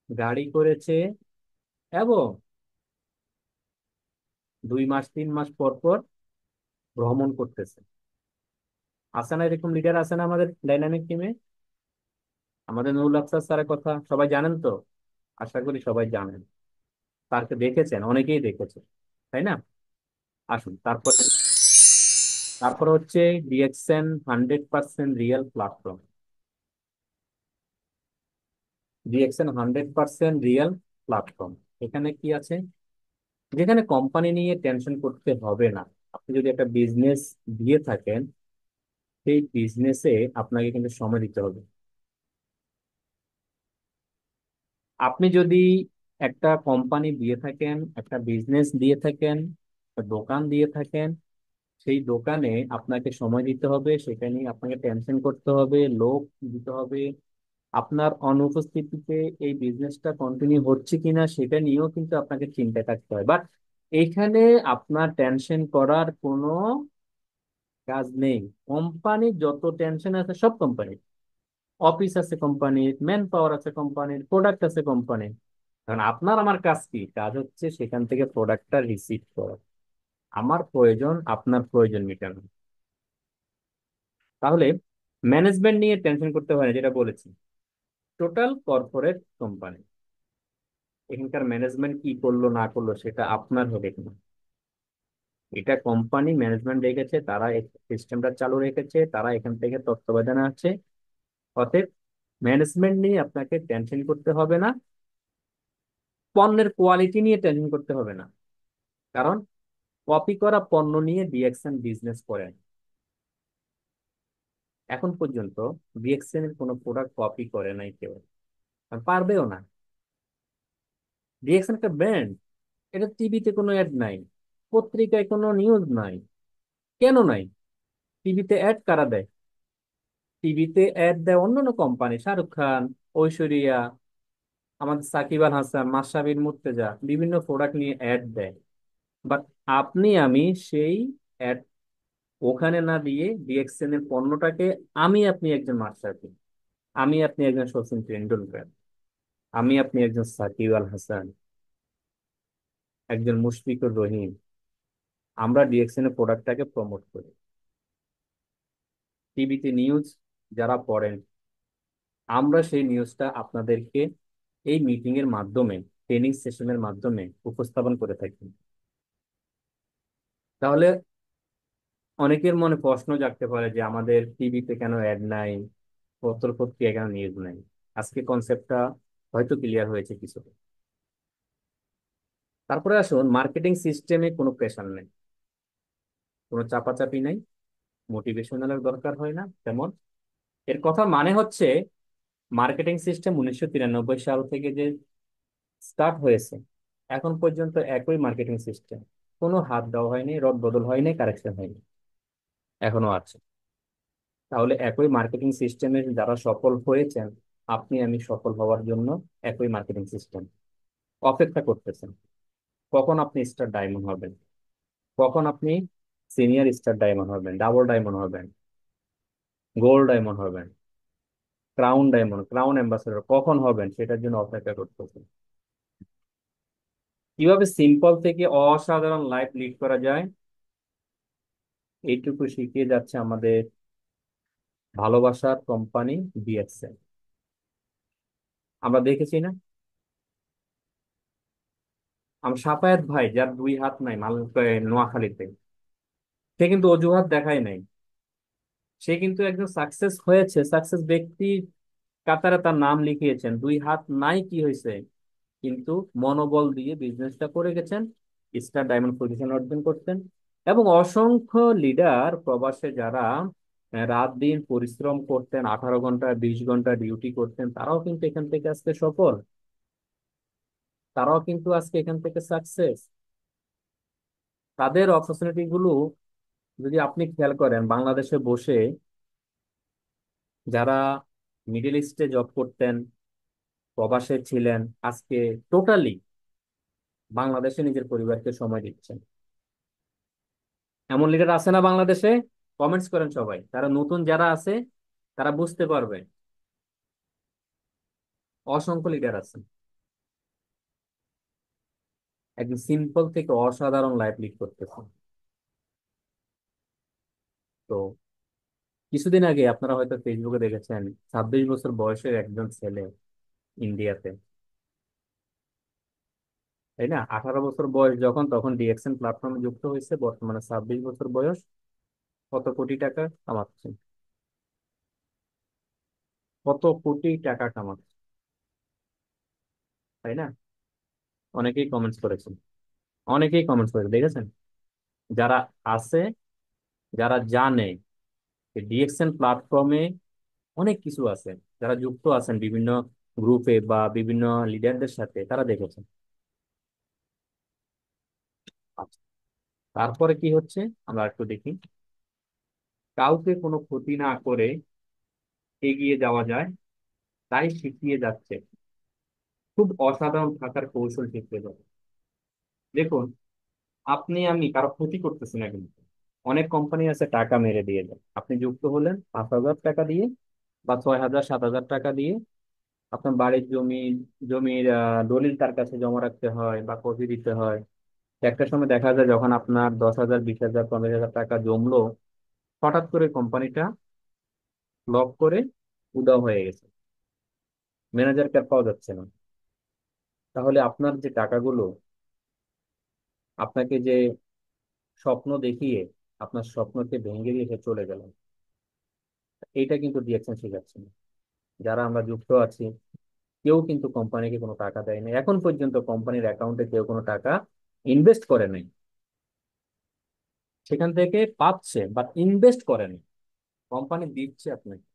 গাড়ি করেছে, এবং 2 মাস 3 মাস পর পর ভ্রমণ করতেছে। আছে না এরকম লিডার? আছে না আমাদের ডাইনামিক টিমে? আমাদের নুরুল আফসার স্যারের কথা সবাই জানেন তো? আশা করি সবাই জানেন। তারকে দেখেছেন, অনেকেই দেখেছে, তাই না? আসুন তারপরে, হচ্ছে DXN 100% real platform. DXN 100% real platform. এখানে কি আছে? যেখানে কোম্পানি নিয়ে টেনশন করতে হবে না। আপনি যদি একটা বিজনেস দিয়ে থাকেন, সেই বিজনেসে আপনাকে কিন্তু সময় দিতে হবে। আপনি যদি একটা কোম্পানি দিয়ে থাকেন, একটা বিজনেস দিয়ে থাকেন, একটা দোকান দিয়ে থাকেন, সেই দোকানে আপনাকে সময় দিতে হবে, সেখানে আপনাকে টেনশন করতে হবে, লোক দিতে হবে। আপনার অনুপস্থিতিতে এই বিজনেসটা কন্টিনিউ হচ্ছে কিনা সেটা নিয়েও কিন্তু আপনাকে চিন্তায় থাকতে হয়। বাট এখানে আপনার টেনশন করার কোনো কাজ নেই। কোম্পানির যত টেনশন আছে সব কোম্পানির, অফিস আছে কোম্পানির, ম্যান পাওয়ার আছে কোম্পানির, প্রোডাক্ট আছে কোম্পানির, কারণ আপনার আমার কাজ কি? কাজ হচ্ছে সেখান থেকে প্রোডাক্টটা রিসিভ করা। আমার প্রয়োজন আপনার প্রয়োজন মেটানো। তাহলে ম্যানেজমেন্ট নিয়ে টেনশন করতে হয় না, যেটা বলেছি। টোটাল কর্পোরেট কোম্পানি, এখানকার ম্যানেজমেন্ট কি করলো না করলো সেটা আপনার হবে কিনা, এটা কোম্পানি ম্যানেজমেন্ট রেখেছে, তারা সিস্টেমটা চালু রেখেছে, তারা এখান থেকে তত্ত্বাবধানে আছে। অতএব ম্যানেজমেন্ট নিয়ে আপনাকে টেনশন করতে হবে না, পণ্যের কোয়ালিটি নিয়ে টেনশন করতে হবে না। কারণ কপি করা পণ্য নিয়ে ডিএক্সএন বিজনেস করে না। এখন পর্যন্ত ডিএক্সএন এর কোনো প্রোডাক্ট কপি করে নাই কেউ, আর পারবেও না। ডিএক্সএন একটা ব্র্যান্ড, এটা টিভিতে কোনো অ্যাড নাই, পত্রিকায় কোনো নিউজ নাই। কেন নাই? টিভিতে অ্যাড কারা দেয়? টিভিতে অ্যাড দেয় অন্যান্য কোম্পানি, শাহরুখ খান, ঐশ্বরিয়া, আমাদের সাকিব আল হাসান, মাশরাফি মুর্তজা বিভিন্ন প্রোডাক্ট নিয়ে অ্যাড দেয়। বাট আপনি আমি সেই অ্যাড ওখানে না দিয়ে ডিএক্সএন এর পণ্যটাকে, আমি আপনি একজন মাশরাফি, আমি আপনি একজন সচিন টেন্ডুলকার, আমি আপনি একজন সাকিব আল হাসান, একজন মুশফিকুর রহিম, আমরা ডিএক্সএন এর প্রোডাক্টটাকে প্রমোট করি। টিভিতে নিউজ যারা পড়েন, আমরা সেই নিউজটা আপনাদেরকে এই মিটিং এর মাধ্যমে, ট্রেনিং সেশনের মাধ্যমে উপস্থাপন করে থাকি। তাহলে অনেকের মনে প্রশ্ন জাগতে পারে যে আমাদের টিভিতে কেন অ্যাড নাই, পত্র পত্রিকায় কেন নিউজ নাই। আজকে কনসেপ্টটা হয়তো ক্লিয়ার হয়েছে কিছু। তারপরে আসুন, মার্কেটিং সিস্টেমে কোনো প্রেশার নেই, কোনো চাপাচাপি নাই, মোটিভেশনালের দরকার হয় না তেমন। এর কথা মানে হচ্ছে, মার্কেটিং সিস্টেম 1993 সাল থেকে যে স্টার্ট হয়েছে, এখন পর্যন্ত একই মার্কেটিং সিস্টেম, কোনো হাত দেওয়া হয়নি, রদ বদল হয়নি, কারেকশন হয়নি, এখনো আছে। তাহলে একই মার্কেটিং সিস্টেমে যারা সফল হয়েছেন, আপনি আমি সফল হওয়ার জন্য একই মার্কেটিং সিস্টেম অপেক্ষা করতেছেন। কখন আপনি স্টার ডায়মন্ড হবেন, কখন আপনি সিনিয়র স্টার ডায়মন্ড হবেন, ডাবল ডায়মন্ড হবেন, গোল্ড ডায়মন্ড হবেন, ক্রাউন ডায়মন্ড, ক্রাউন অ্যাম্বাসেডর কখন হবেন, সেটার জন্য অপেক্ষা করতেছেন। কিভাবে সিম্পল থেকে অসাধারণ লাইফ লিড করা যায়, এইটুকু শিখিয়ে যাচ্ছে আমাদের ভালোবাসার কোম্পানি ডিএক্সএল। আমরা দেখেছি না, আমার সাফায়েত ভাই, যার দুই হাত নাই, নোয়াখালীতে, সে কিন্তু অজুহাত দেখায় নাই। সে কিন্তু একজন সাকসেস হয়েছে, সাকসেস ব্যক্তি কাতারে তার নাম লিখিয়েছেন। দুই হাত নাই, কি হয়েছে? কিন্তু মনোবল দিয়ে বিজনেসটা করে গেছেন, স্টার ডায়মন্ড পজিশন অর্জন করতেন। এবং অসংখ্য লিডার প্রবাসে যারা রাত দিন পরিশ্রম করতেন, 18 ঘন্টা 20 ঘন্টা ডিউটি করতেন, তারাও কিন্তু এখান থেকে আজকে সফল, তারাও কিন্তু আজকে এখান থেকে সাকসেস। তাদের অপরচুনিটি গুলো যদি আপনি খেয়াল করেন, বাংলাদেশে বসে যারা মিডল ইস্টে জব করতেন, প্রবাসে ছিলেন, আজকে টোটালি বাংলাদেশে নিজের পরিবারকে সময় দিচ্ছেন। এমন লিডার আছে না বাংলাদেশে? কমেন্টস করেন সবাই, তারা নতুন যারা আছে তারা বুঝতে পারবে। অসংখ্য লিডার আছে, একদম সিম্পল থেকে অসাধারণ লাইফ লিড করতেছে। তো কিছুদিন আগে আপনারা হয়তো ফেসবুকে দেখেছেন, 26 বছর বয়সের একজন ছেলে ইন্ডিয়াতে, তাই না? 18 বছর বয়স যখন, তখন ডিএক্সএন প্ল্যাটফর্মে যুক্ত হয়েছে, বর্তমানে 26 বছর বয়স, কত কোটি টাকা কামাচ্ছে, কত কোটি টাকা কামাচ্ছে, তাই না? অনেকেই কমেন্টস করেছেন, অনেকেই কমেন্টস করেছে, দেখেছেন? যারা আছে, যারা জানে ডিএক্সএন প্ল্যাটফর্মে অনেক কিছু আছে, যারা যুক্ত আছেন বিভিন্ন গ্রুপে বা বিভিন্ন লিডারদের সাথে, তারা দেখেছেন। আচ্ছা, তারপরে কি হচ্ছে আমরা একটু দেখি। কাউকে কোনো ক্ষতি না করে এগিয়ে যাওয়া যায়, তাই শিখিয়ে যাচ্ছে। খুব অসাধারণ থাকার কৌশল শিখতে যাবে। দেখুন, আপনি আমি কারো ক্ষতি করতেছি না কিন্তু। অনেক কোম্পানি আছে টাকা মেরে দিয়ে দেয়, আপনি যুক্ত হলেন 5,000 টাকা দিয়ে বা 6,000 7,000 টাকা দিয়ে, আপনার বাড়ির জমির দলিল তার কাছে জমা রাখতে হয় বা কপি দিতে হয়। একটা সময় দেখা যায় যখন আপনার 10,000, 20,000, 15,000 টাকা জমলো, হঠাৎ করে কোম্পানিটা লক করে উধাও হয়ে গেছে, ম্যানেজারকে আর পাওয়া যাচ্ছে না। তাহলে আপনার যে টাকাগুলো, আপনাকে যে স্বপ্ন দেখিয়ে আপনার স্বপ্নকে ভেঙে দিয়ে সে চলে গেল, এইটা কিন্তু ডিএকশন শেখাচ্ছে না। যারা আমরা যুক্ত আছি, কেউ কিন্তু কোম্পানিকে কোনো টাকা দেয়নি এখন পর্যন্ত, কোম্পানির অ্যাকাউন্টে কেউ কোনো টাকা ইনভেস্ট করে নাই। সেখান থেকে পাচ্ছে বাট ইনভেস্ট করেনি। কোম্পানি দিচ্ছে আপনাকে,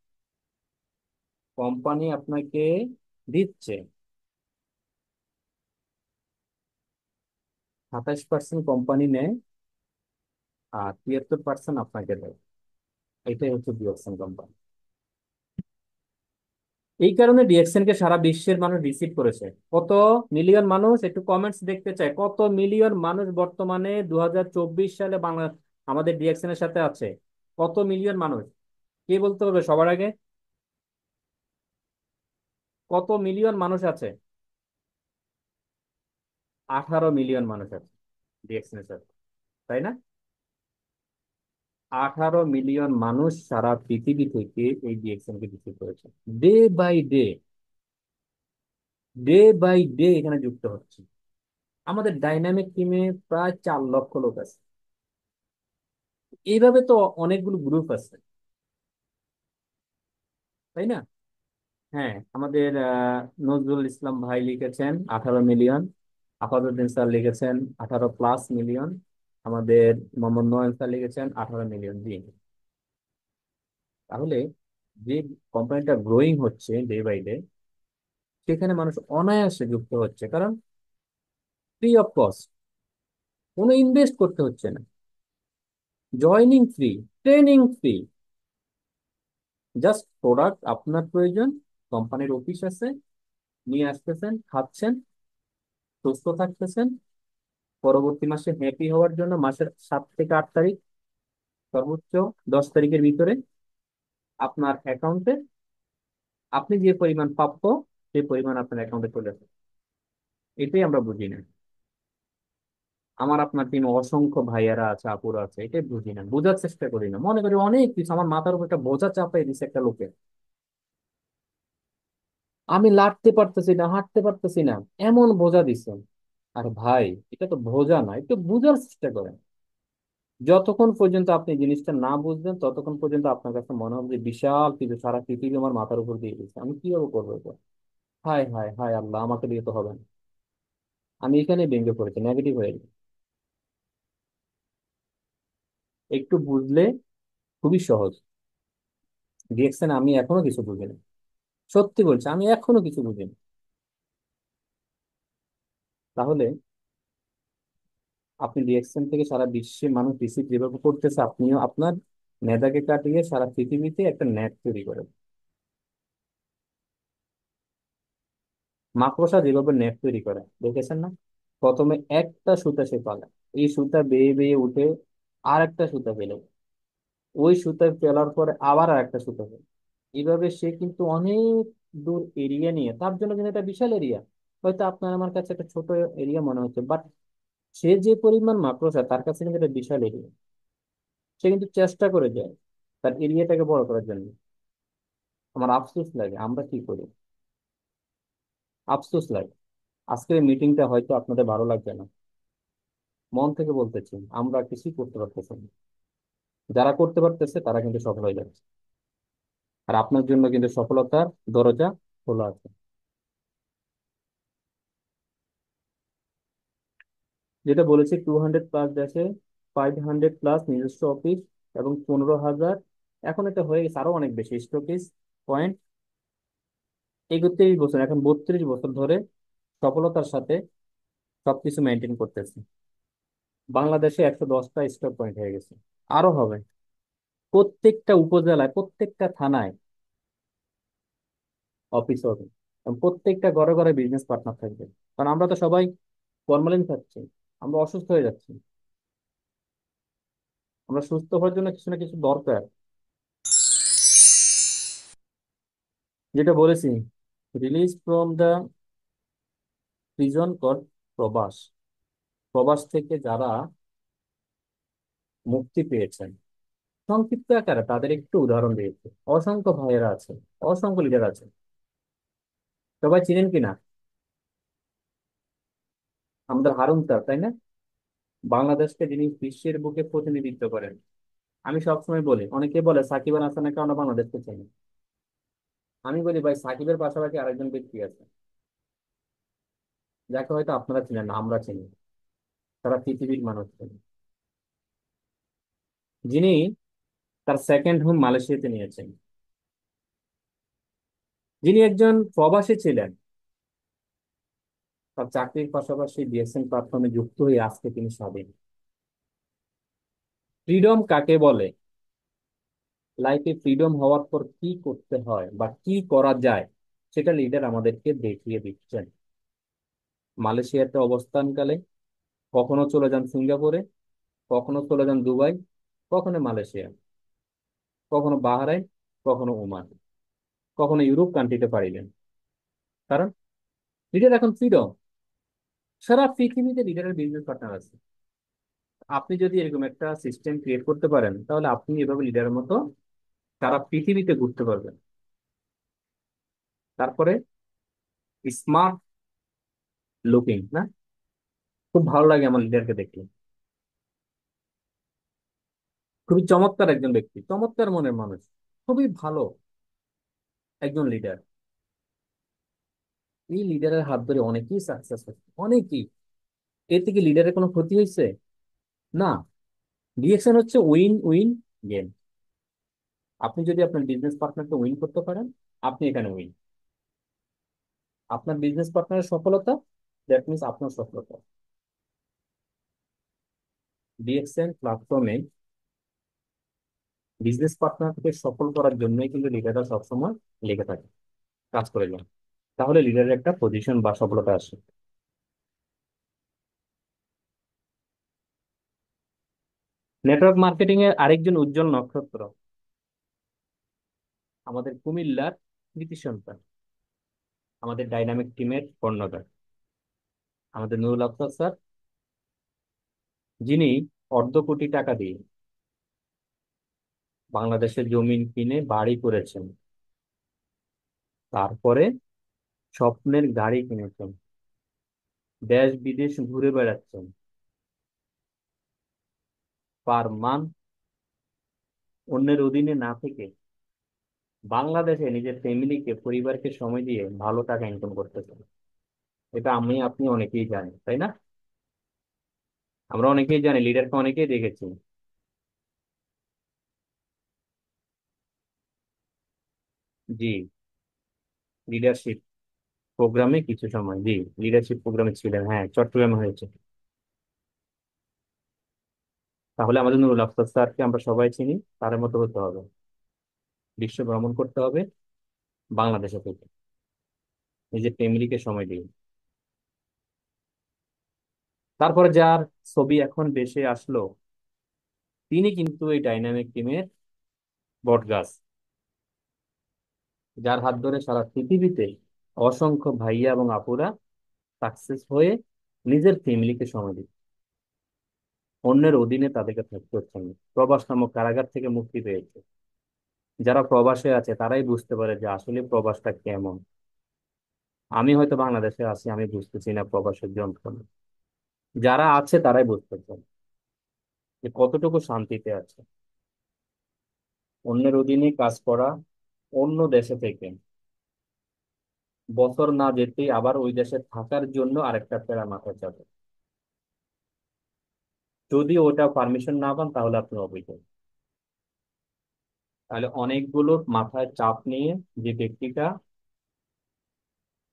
কোম্পানি আপনাকে দিচ্ছে। 27% কোম্পানি নেয় আর 73% আপনাকে দেয়। এটাই হচ্ছে ডিএকশন কোম্পানি। এই কারণে ডিএকশন কে সারা বিশ্বের মানুষ রিসিভ করেছে। কত মিলিয়ন মানুষ, একটু কমেন্টস দেখতে চাই, কত মিলিয়ন মানুষ বর্তমানে 2024 সালে আমাদের ডিএকশন এর সাথে আছে? কত মিলিয়ন মানুষ? কে বলতে হবে সবার আগে? কত মিলিয়ন মানুষ আছে? 18 মিলিয়ন মানুষ আছে ডিএকশন এর সাথে, তাই না? 18 মিলিয়ন মানুষ সারা পৃথিবী থেকে এই ডিএকশন কে রিসিভ করেছে। Day by day, day by day এখানে যুক্ত হচ্ছে। আমাদের ডাইনামিক টিমে প্রায় 4 লক্ষ লোক আছে। এইভাবে তো অনেকগুলো গ্রুপ আছে, তাই না? হ্যাঁ, আমাদের নজরুল ইসলাম ভাই লিখেছেন 18 মিলিয়ন, আফাজউদ্দিন স্যার লিখেছেন 18+ মিলিয়ন, আমাদের মোহাম্মদ নয়ন স্যার লিখেছেন 18 মিলিয়ন। জি, তাহলে যে কোম্পানিটা গ্রোয়িং হচ্ছে ডে বাই ডে, সেখানে মানুষ অনায়াসে যুক্ত হচ্ছে, কারণ ফ্রি অফ কস্ট, কোনো ইনভেস্ট করতে হচ্ছে না, joining free, training free, just product আপনার প্রয়োজন, কোম্পানির অফিস আছে, নিয়ে আসতেছেন, খাচ্ছেন, সুস্থ থাকতেছেন। পরবর্তী মাসে হ্যাপি হওয়ার জন্য মাসের 7 থেকে 8 তারিখ, সর্বোচ্চ 10 তারিখের ভিতরে আপনার অ্যাকাউন্টে আপনি যে পরিমাণ প্রাপ্য, সেই পরিমাণ আপনার অ্যাকাউন্টে চলে আসে। এটাই আমরা বুঝি না। আমার আপনার টিমে অসংখ্য ভাইয়ারা আছে, আপুরা আছে, এটাই বুঝি না, বোঝার চেষ্টা করি না, মনে করি অনেক কিছু আমার মাথার উপর একটা বোঝা চাপাই দিছে একটা লোকে, আমি লাড়তে পারতেছি না, হাঁটতে পারতেছি না, এমন বোঝা দিছে। আর ভাই, এটা তো বোঝা না, একটু বুঝার চেষ্টা করেন। যতক্ষণ পর্যন্ত আপনি জিনিসটা না বুঝবেন, ততক্ষণ পর্যন্ত আপনার কাছে মনে হবে যে বিশাল কিছু সারা পৃথিবী আমার মাথার উপর দিয়ে দিচ্ছে, আমি কিভাবে করবো এটা? হায় হায় হায় আল্লাহ, আমাকে দিয়ে তো হবে না। আমি এখানে ভেঙে পড়েছি, নেগেটিভ হয়ে গেছি। একটু বুঝলে খুবই সহজ। ডিএকশন আমি এখনো কিছু বুঝিনি, সত্যি বলছি, আমি এখনো কিছু বুঝিনি। তাহলে আপনি ডিএকশন থেকে সারা বিশ্বে মানুষ রিসিভ যেভাবে করতেছে, আপনিও আপনার মেধাকে কাটিয়ে সারা পৃথিবীতে একটা নেট তৈরি করেন। মাকড়সা যেভাবে নেট তৈরি করে দেখেছেন না? প্রথমে একটা সুতা সে পালায়, এই সুতা বেয়ে বেয়ে উঠে আর একটা সুতা পেলে, ওই সুতা ফেলার পরে আবার আর একটা সুতা পেলে, এইভাবে সে কিন্তু অনেক দূর এরিয়া নিয়ে, তার জন্য কিন্তু একটা বিশাল এরিয়া। হয়তো আপনার আমার কাছে একটা ছোট এরিয়া মনে হচ্ছে, বাট সে যে পরিমাণ মাকড়সা, তার কাছে কিন্তু একটা বিশাল এরিয়া। সে কিন্তু চেষ্টা করে যায় তার এরিয়াটাকে বড় করার জন্য। আমার আফসোস লাগে, আমরা কি করি, আফসোস লাগে। আজকের মিটিংটা হয়তো আপনাদের ভালো লাগবে না, মন থেকে বলতেছি, আমরা কিছুই করতে পারতেছি না। যারা করতে পারতেছে তারা কিন্তু সফল হয়ে যাচ্ছে, আর আপনার জন্য কিন্তু সফলতার দরজা খোলা আছে। যেটা বলেছি, 200+ দেশে, 500+ নিজস্ব অফিস, এবং 15,000, এখন এটা হয়ে গেছে আরো অনেক বেশি স্টকিস পয়েন্ট। 31 বছর, এখন 32 বছর ধরে সফলতার সাথে সবকিছু মেনটেন করতেছে। বাংলাদেশে 110টা স্টক পয়েন্ট হয়ে গেছে, আরো হবে। প্রত্যেকটা উপজেলায়, প্রত্যেকটা থানায় অফিস হবে, এবং প্রত্যেকটা ঘরে ঘরে বিজনেস পার্টনার থাকবে। কারণ আমরা তো সবাই ফরমালিন খাচ্ছি, আমরা অসুস্থ হয়ে যাচ্ছি, আমরা সুস্থ হওয়ার জন্য কিছু না কিছু দরকার। যেটা বলেছি, release from the prison call প্রবাস। প্রবাস থেকে যারা মুক্তি পেয়েছেন, সংক্ষিপ্ত আকারে তাদের একটু উদাহরণ দিয়েছে। অসংখ্য ভাইয়েরা আছে, অসংখ্য লিডার আছে। সবাই চিনেন কিনা? আমাদের হারুন স্যার, তাই না? বাংলাদেশকে যিনি বিশ্বের বুকে প্রতিনিধিত্ব করেন। আমি সবসময় বলি, অনেকে বলে সাকিব আল হাসানকে আমরা বাংলাদেশকে চিনি। আমি বলি ভাই, সাকিবের পাশাপাশি আরেকজন ব্যক্তি আছে যাকে হয়তো আপনারা চিনেন না, আমরা চিনি, সারা পৃথিবীর মানুষ চিনি, যিনি তার সেকেন্ড হোম মালয়েশিয়াতে নিয়েছেন, যিনি একজন প্রবাসী ছিলেন, তার চাকরির পাশাপাশি ডিএসএন প্ল্যাটফর্মে যুক্ত হয়ে আজকে তিনি স্বাধীন। ফ্রিডম কাকে বলে, লাইফে ফ্রিডম হওয়ার পর কি করতে হয় বা কি করা যায়, সেটা লিডার আমাদেরকে দেখিয়ে দিচ্ছেন। মালয়েশিয়াতে অবস্থানকালে কখনো চলে যান সিঙ্গাপুরে, কখনো চলে যান দুবাই, কখনো মালয়েশিয়া, কখনো বাহরাইন, কখনো ওমান, কখনো ইউরোপ কান্ট্রিতে পাড়িলেন। কারণ লিডার এখন ফ্রিডম। সারা পৃথিবীতে লিডারের বিজনেস পার্টনার আছে। আপনি যদি এরকম একটা সিস্টেম ক্রিয়েট করতে পারেন, তাহলে আপনি এভাবে লিডারের মতো সারা পৃথিবীতে ঘুরতে পারবেন। তারপরে স্মার্ট লুকিং, না? খুব ভালো লাগে আমার লিডারকে দেখলে। খুবই চমৎকার একজন ব্যক্তি, চমৎকার মনের মানুষ, খুবই ভালো একজন লিডার। এই লিডারের হাত ধরে অনেকেই সাকসেস হচ্ছে, অনেকেই। এর থেকে লিডারের কোনো ক্ষতি হয়েছে? না। রিয়েকশন হচ্ছে উইন উইন গেম। আপনি যদি আপনার বিজনেস পার্টনারকে উইন করতে পারেন, আপনি এখানে উইন। আপনার বিজনেস পার্টনারের সফলতা, দ্যাট মিনস আপনার সফলতা। ডিএক্সএন প্ল্যাটফর্মে বিজনেস পার্টনারকে সফল করার জন্যই কিন্তু লিডাররা সবসময় লেগে থাকে, কাজ করে যান। তাহলে লিডারের একটা পজিশন বা সফলতা আসে। নেটওয়ার্ক মার্কেটিং এর আরেকজন উজ্জ্বল নক্ষত্র আমাদের কুমিল্লার কৃতি সন্তান, আমাদের ডাইনামিক টিমের কর্ণধার, আমাদের নুরুল আফসার স্যার, যিনি অর্ধ কোটি টাকা দিয়ে বাংলাদেশের জমিন কিনে বাড়ি করেছেন, তারপরে স্বপ্নের গাড়ি কিনেছেন, দেশ বিদেশ ঘুরে বেড়াচ্ছেন, পার মান অন্যের অধীনে না থেকে বাংলাদেশে নিজের ফ্যামিলিকে, পরিবারকে সময় দিয়ে ভালো টাকা ইনকাম করতেছেন। এটা আমি আপনি অনেকেই জানি, তাই না? আমরা অনেকেই জানি, লিডারকে অনেকেই দেখেছি। জি, লিডারশিপ প্রোগ্রামে কিছু সময়, জি, লিডারশিপ প্রোগ্রামে ছিলেন, হ্যাঁ, চট্টগ্রামে হয়েছে। তাহলে আমাদের নুরুল আফসার স্যারকে আমরা সবাই চিনি, তার মতো হতে হবে, বিশ্ব ভ্রমণ করতে হবে বাংলাদেশে থেকে, নিজের ফ্যামিলিকে সময় দিয়ে। তারপরে যার ছবি এখন দেশে আসলো, তিনি কিন্তু এই ডাইনামিক টিমের বটগাছ, যার হাত ধরে সারা পৃথিবীতে অসংখ্য ভাইয়া এবং আপুরা সাকসেস হয়ে নিজের ফ্যামিলিকে সময় দিচ্ছে। অন্যের অধীনে তাদেরকে থাকতে হচ্ছে না, প্রবাস নামক কারাগার থেকে মুক্তি পেয়েছে। যারা প্রবাসে আছে তারাই বুঝতে পারে যে আসলে প্রবাসটা কেমন। আমি হয়তো বাংলাদেশে আছি, আমি বুঝতেছি না প্রবাসের যন্ত্রণা। যারা আছে তারাই বুঝতেছে যে কতটুকু শান্তিতে আছে। অন্যের অধীনে কাজ করা, অন্য দেশে থেকে বছর না যেতেই আবার ওই দেশে থাকার জন্য আরেকটা প্যারা মাথায় চাপে। যদি ওটা পারমিশন না পান তাহলে আপনি অবৈধ। তাহলে অনেকগুলো মাথায় চাপ নিয়ে যে ব্যক্তিটা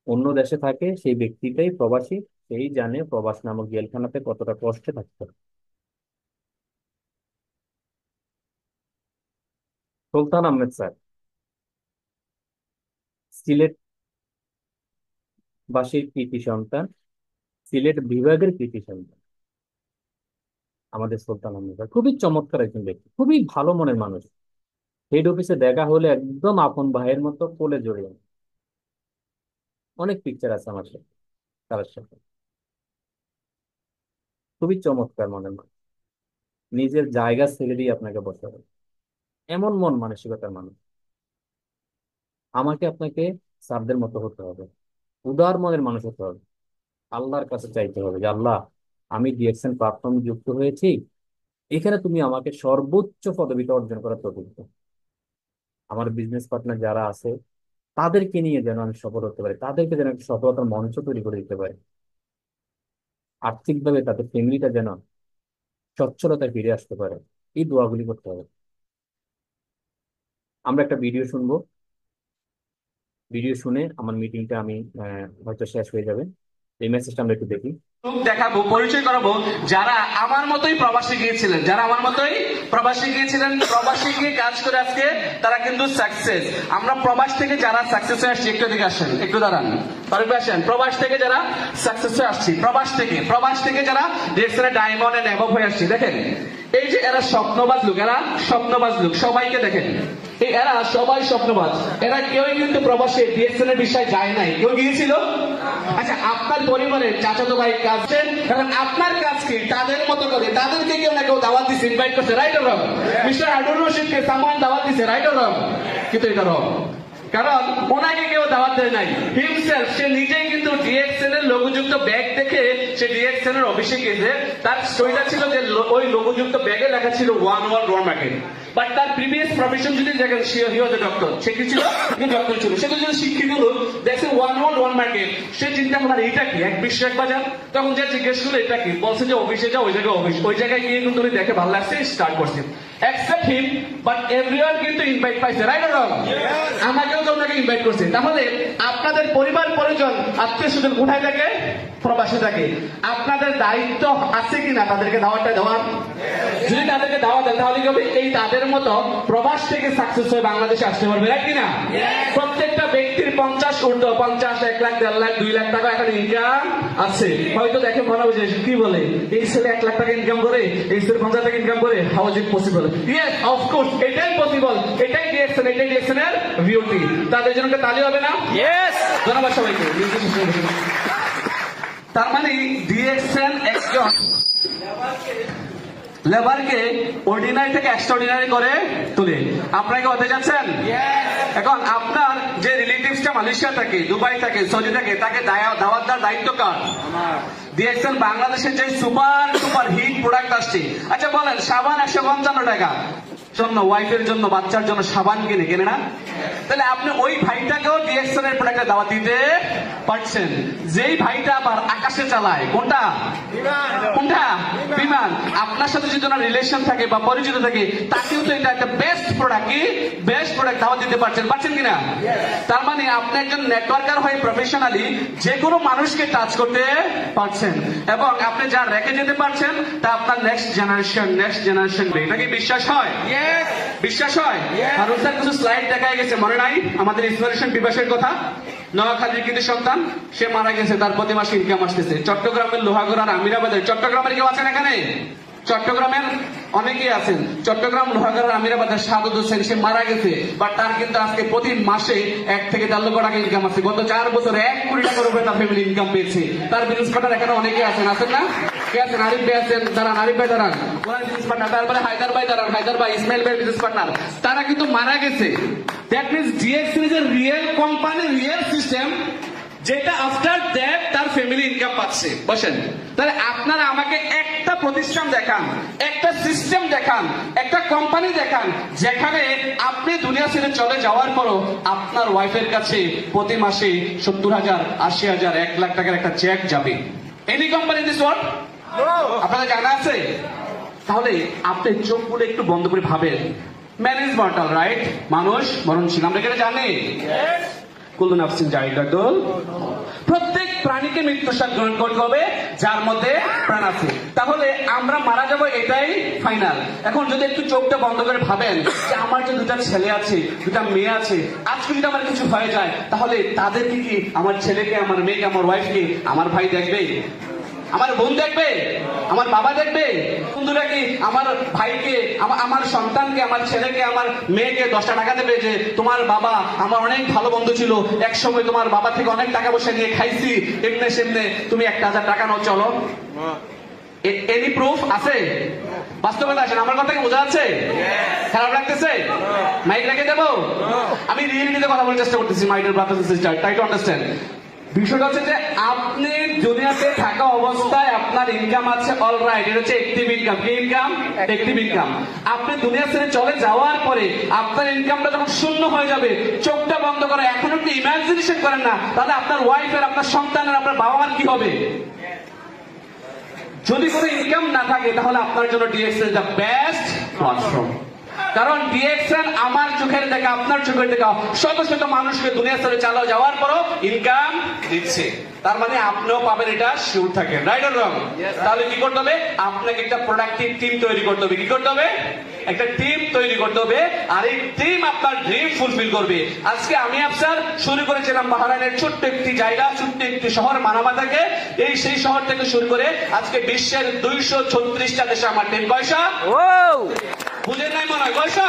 অন্য দেশে থাকে, সেই ব্যক্তিটাই প্রবাসী, সেই জানে প্রবাস নামক জেলখানাতে কতটা কষ্টে থাকতে হয়। সুলতান আহমেদ স্যার সিলেট বাসীর কৃতি সন্তান, সিলেট বিভাগের কৃতি সন্তান। আমাদের সুলতান আহমেদ স্যার খুবই চমৎকার একজন ব্যক্তি, খুবই ভালো মনের মানুষ। হেড অফিসে দেখা হলে একদম আপন ভাইয়ের মতো কোলে জড়িয়ে নেয়। অনেক পিকচার আছে আমার সাথে, তার সাথে। খুবই চমৎকার মনে হয়, নিজের জায়গা ছেড়ে দিয়ে আপনাকে বসতে হবে, এমন মন মানসিকতার মানুষ। আমাকে আপনাকে স্যারদের মতো হতে হবে, উদার মনের মানুষ হতে হবে। আল্লাহর কাছে চাইতে হবে যে আল্লাহ, আমি ডিএক্সএন প্ল্যাটফর্মে যুক্ত হয়েছি, এখানে তুমি আমাকে সর্বোচ্চ পদবিটা অর্জন করার তৌফিক দাও। আমার বিজনেস পার্টনার যারা আছে তাদেরকে নিয়ে যেন আমি সফল হতে পারি, তাদেরকে যেন একটা সফলতার মঞ্চ তৈরি করে দিতে পারি, আর্থিকভাবে তাদের ফ্যামিলিটা যেন সচ্ছলতায় ফিরে আসতে পারে। এই দোয়াগুলি করতে হবে। আমরা একটা ভিডিও শুনবো, ভিডিও শুনে আমার মিটিংটা আমি হয়তো শেষ হয়ে যাবে। এই মেসেজটা আমরা একটু দেখি। দেখাবো, পরিচয় করাবো যারা আমার মতোই প্রবাসী গিয়েছিলেন, যারা আমার মতোই প্রবাসী গিয়েছিলেন, প্রবাসী গিয়ে কাজ করে আজকে তারা কিন্তু সাকসেস। আমরা প্রবাস থেকে যারা সাকসেস হয়ে আসছি, একটু দিকে আসেন, একটু দাঁড়ান, পারবে আসেন। প্রবাস থেকে যারা সাকসেস হয়ে আসছি, প্রবাস থেকে যারা ডিএক্সএন ডায়মন্ড এন্ড অ্যাবভ হয়ে আসছি, দেখেন এই যে এরা স্বপ্নবাজ লোক, এরা স্বপ্নবাজ লোক, সবাইকে দেখেন, এই এরা সবাই স্বপ্নবাজ। এরা কেউই কিন্তু প্রবাসে ডিএক্সএন এর বিষয়ে যায় নাই। কেউ গিয়েছিল? আচ্ছা, আপনার পরিবারের চাচাতো ভাই কাজে, কারণ আপনার কাজ কি তাদের মতো করে, তাদেরকে কেউ না কেউ দাওয়াত দিচ্ছে, ইনভাইট করছে, right or wrong? Mister Harun রশিদকে সামওয়ান দাওয়াত দিচ্ছে, রাইট অর রং? কিন্তু এটা রং, কারণ ওনাকে কেউ দাওয়াত দেয় নাই। হিমসেলফ, সে নিজেই কিন্তু ডিএক্সএন এর লোগোযুক্ত ব্যাগ দেখে সে ডিএক্সএন এর অফিসে গিয়েছে। তার স্টোরিটা ছিল যে ওই লোগোযুক্ত ব্যাগে লেখা ছিল 111 মার্কেট। বাট তার প্রিভিয়াস প্রফেশন যদি দেখেন, হি ওয়াজ এ ডক্টর। সে কি ছিল? ডক্টর ছিল। সে তো যদি শিক্ষিত লোক, দেখছে 111 মার্কেট, সে চিন্তা করলো এটা কি, এক বিশ্ব এক বাজার। তখন যে জিজ্ঞেস করলো এটা কি, বলছে যে অফিসে যাও, ওই জায়গায় অফিস। ওই জায়গায় গিয়ে কিন্তু উনি দেখে ভালো লাগছে, স্টার্ট করছে। এক্সেপ্ট হিম, বাট এভরিওয়ান কিন্তু ইনভাইট পাইছে, রাইট অর রং? আমাকেও তো ওনাকে ইনভাইট করছে। তাহলে আপনাদের পরিবার পরিজন আত্মীয় স্বজন কোথায় থাকে? প্রবাসে থাকে। আপনাদের দায়িত্ব আছে কিনা তাদেরকে দাওয়াতটা দেওয়ার? যদি তাদেরকে দাওয়াত দেন তাহলে কি হবে? এই তাদের মতো প্রবাস থেকে সাকসেস হয়ে বাংলাদেশে আসতে পারবে, রাইট কিনা? প্রত্যেকটা ব্যক্তির 50 ঊর্ধ্ব, 50, 1 লাখ, 1.5 লাখ, 2 লাখ টাকা এখন ইনকাম আছে। হয়তো দেখে মনে হবে যে কি বলে, এই ছেলে 1 লাখ টাকা ইনকাম করে, এই ছেলে 50 টাকা ইনকাম করে, how is it possible? Yes, of course, এটাই পসিবল। এটাই ডিএক্সএন, এটাই ডিএক্সএন এর বিউটি। তাদের জন্য একটা তালি হবে না? ইয়েস, ধন্যবাদ সবাইকে। তার মানে ডিএক্সএন একজন লেবারকে অর্ডিনারি থেকে এক্সট্রাঅর্ডিনারি করে তুলে। আপনারা কি হতে যাচ্ছেন? এখন আপনার যে রিলেটিভসটা মালয়েশিয়া থাকে, দুবাই থাকে, সৌদি থাকে, তাকে দাওয়াত দেওয়ার দায়িত্ব কার? ডিএক্সএন বাংলাদেশের যে সুপার সুপার হিট প্রোডাক্ট আসছে। আচ্ছা বলেন, সাবান 155 টাকা জন্য, ওয়াইফের জন্য, বাচ্চার জন্য সাবান কেনে না? তাহলে আপনি ওই ভাইটাকেও ডিএক্সএন এর প্রোডাক্টে দাওয়াত দিতে পারছেন। যেই ভাইটা আবার আকাশে চালায়, কোনটা? বিমান। আপনার সাথে যদি ওনার রিলেশন থাকে বা পরিচিত থাকে, তাকেও তো এটা একটা বেস্ট প্রোডাক্ট, কি বেস্ট প্রোডাক্ট দাওয়াত দিতে পারছেন কিনা? তার মানে আপনি একজন নেটওয়ার্কার হয়ে প্রফেশনালি যে কোনো মানুষকে টাচ করতে পারছেন, এবং আপনি যা রেখে যেতে পারছেন তা আপনার নেক্সট জেনারেশন এটা কি বিশ্বাস হয়? বিশ্বাস হয়? হারুন স্যার কিছু স্লাইড দেখায় গেছে, মনে নাই আমাদের ইন্সপিরেশন বিভাসের কথা? নোয়াখালীর কিন্তু সন্তান, সে মারা গেছে, তার প্রতি মাসে ইনকাম আসতেছে। চট্টগ্রামের লোহাগড়ার আমিরাবাদের, চট্টগ্রামের কেউ আছেন এখানে? চট্টগ্রামের অনেকেই আছেন। চট্টগ্রাম লোহাগড়ার আমিরাবাদের সাদত হোসেন, সে মারা গেছে, বাট তার কিন্তু আজকে প্রতি মাসে 1 থেকে 1.5 লক্ষ টাকা ইনকাম আছে। গত 4 বছরে 1 কোটি টাকার উপরে তার ফ্যামিলি ইনকাম পেয়েছে। তার বিজনেস পার্টনার এখানে অনেকে আছেন না? কে আছেন? আরিফ ভাই আছেন, দাঁড়ান, আরিফ ভাই দাঁড়ান, ওনার বিজনেস পার্টনার। তারপরে হায়দার ভাই দাঁড়ান, হায়দার ভাই, ইসমাইল ভাই বিজনেস পার্টনার। তারা কিন্তু মারা গেছে। That means DXN is a real company, real system, যেটা আফটার দ্যাট তার ফ্যামিলি ইনকাম পাচ্ছে। বসেন, তাহলে আপনারা আমাকে একটা প্রতিষ্ঠান দেখান, একটা সিস্টেম দেখান, একটা কোম্পানি দেখান, যেখানে আপনি দুনিয়া ছেড়ে চলে যাওয়ার পরও আপনার ওয়াইফের কাছে প্রতি মাসে 70,000, 80,000, 1 লাখ টাকার একটা চেক যাবে। Any company this world? আপনাদের জানা আছে? তাহলে আপনি চোখ বলে একটু বন্ধ করে ভাবেন, ম্যান ইজ মর্টাল, রাইট? মানুষ মরণশীল, আমরা এটা জানি। কুল্লু নাফসিন জাইকাতুল, প্রত্যেক প্রাণীকে মৃত্যুর স্বাদ গ্রহণ করতে হবে যার মধ্যে প্রাণ আছে। তাহলে আমরা মারা যাব, এটাই ফাইনাল। এখন যদি একটু চোখটা বন্ধ করে ভাবেন যে আমার যে 2টা ছেলে আছে, 2টা মেয়ে আছে, আজকে যদি আমার কিছু হয়ে যায়, তাহলে তাদেরকে কি, আমার ছেলেকে, আমার মেয়েকে, আমার ওয়াইফকে আমার ভাই দেখবে? আমার বোন দেখবে, আমার বাবা দেখবে, বন্ধুরা কি আমার ভাইকে, আমার সন্তানকে, আমার ছেলেকে, আমার মেয়েকে 10টা টাকা দেবে যে তোমার বাবা আমার অনেক ভালো বন্ধু ছিল, এক সময় তোমার বাবা থেকে অনেক টাকা পয়সা নিয়ে খাইছি, এমনে সেমনে তুমি 1,000 টাকা নাও চলো? এনি প্রুফ আছে? বাস্তবতা আসেন, আমার কথা কি বোঝা যাচ্ছে? খারাপ লাগতেছে? মাইক রেখে দেবো? আমি রিয়েলিটিতে কথা বলার চেষ্টা করতেছি, my dear brothers and sister, try to understand. বিষয়টা হচ্ছে যে আপনি দুনিয়াতে থাকা অবস্থায় আপনার ইনকাম আছে, অলরাইট, এটা হচ্ছে অ্যাক্টিভ ইনকাম। কি ইনকাম? Active income. আপনি দুনিয়া ছেড়ে চলে যাওয়ার পরে আপনার ইনকামটা যখন শূন্য হয়ে যাবে, চোখটা বন্ধ করে এখন একটু ইমাজিনেশন করেন না, তাহলে আপনার ওয়াইফের, আপনার সন্তানের, আপনার বাবা মার কি হবে? যদি কোনো ইনকাম না থাকে তাহলে আপনার জন্য ডিএক্সএল দ্য বেস্ট প্ল্যাটফর্ম। কারণ ডিএক্সএল আমার চোখের দেখা, আপনার চোখের দেখা শত শত মানুষকে দুনিয়া ছেড়ে চালা যাওয়ার পরও ইনকাম দিচ্ছে। তার মানে আপনিও পাবেন, এটা শিওর থাকেন। রাইট অর রং? তাহলে কি করতে হবে? আপনাকে একটা প্রোডাক্টিভ টিম তৈরি করতে হবে। কি করতে হবে? একটা টিম তৈরি করতে হবে, আর এই টিম আপনার ড্রিম ফুলফিল করবে। আজকে আমি আফসার শুরু করেছিলাম বাহরাইনের ছোট্ট একটি জায়গা, ছোট্ট একটি শহর মানামা থেকে। সেই শহর থেকে শুরু করে আজকে বিশ্বের 236টা দেশে আমার টিম। কয়শা? বুঝেন নাই মনে হয়? কয়শা?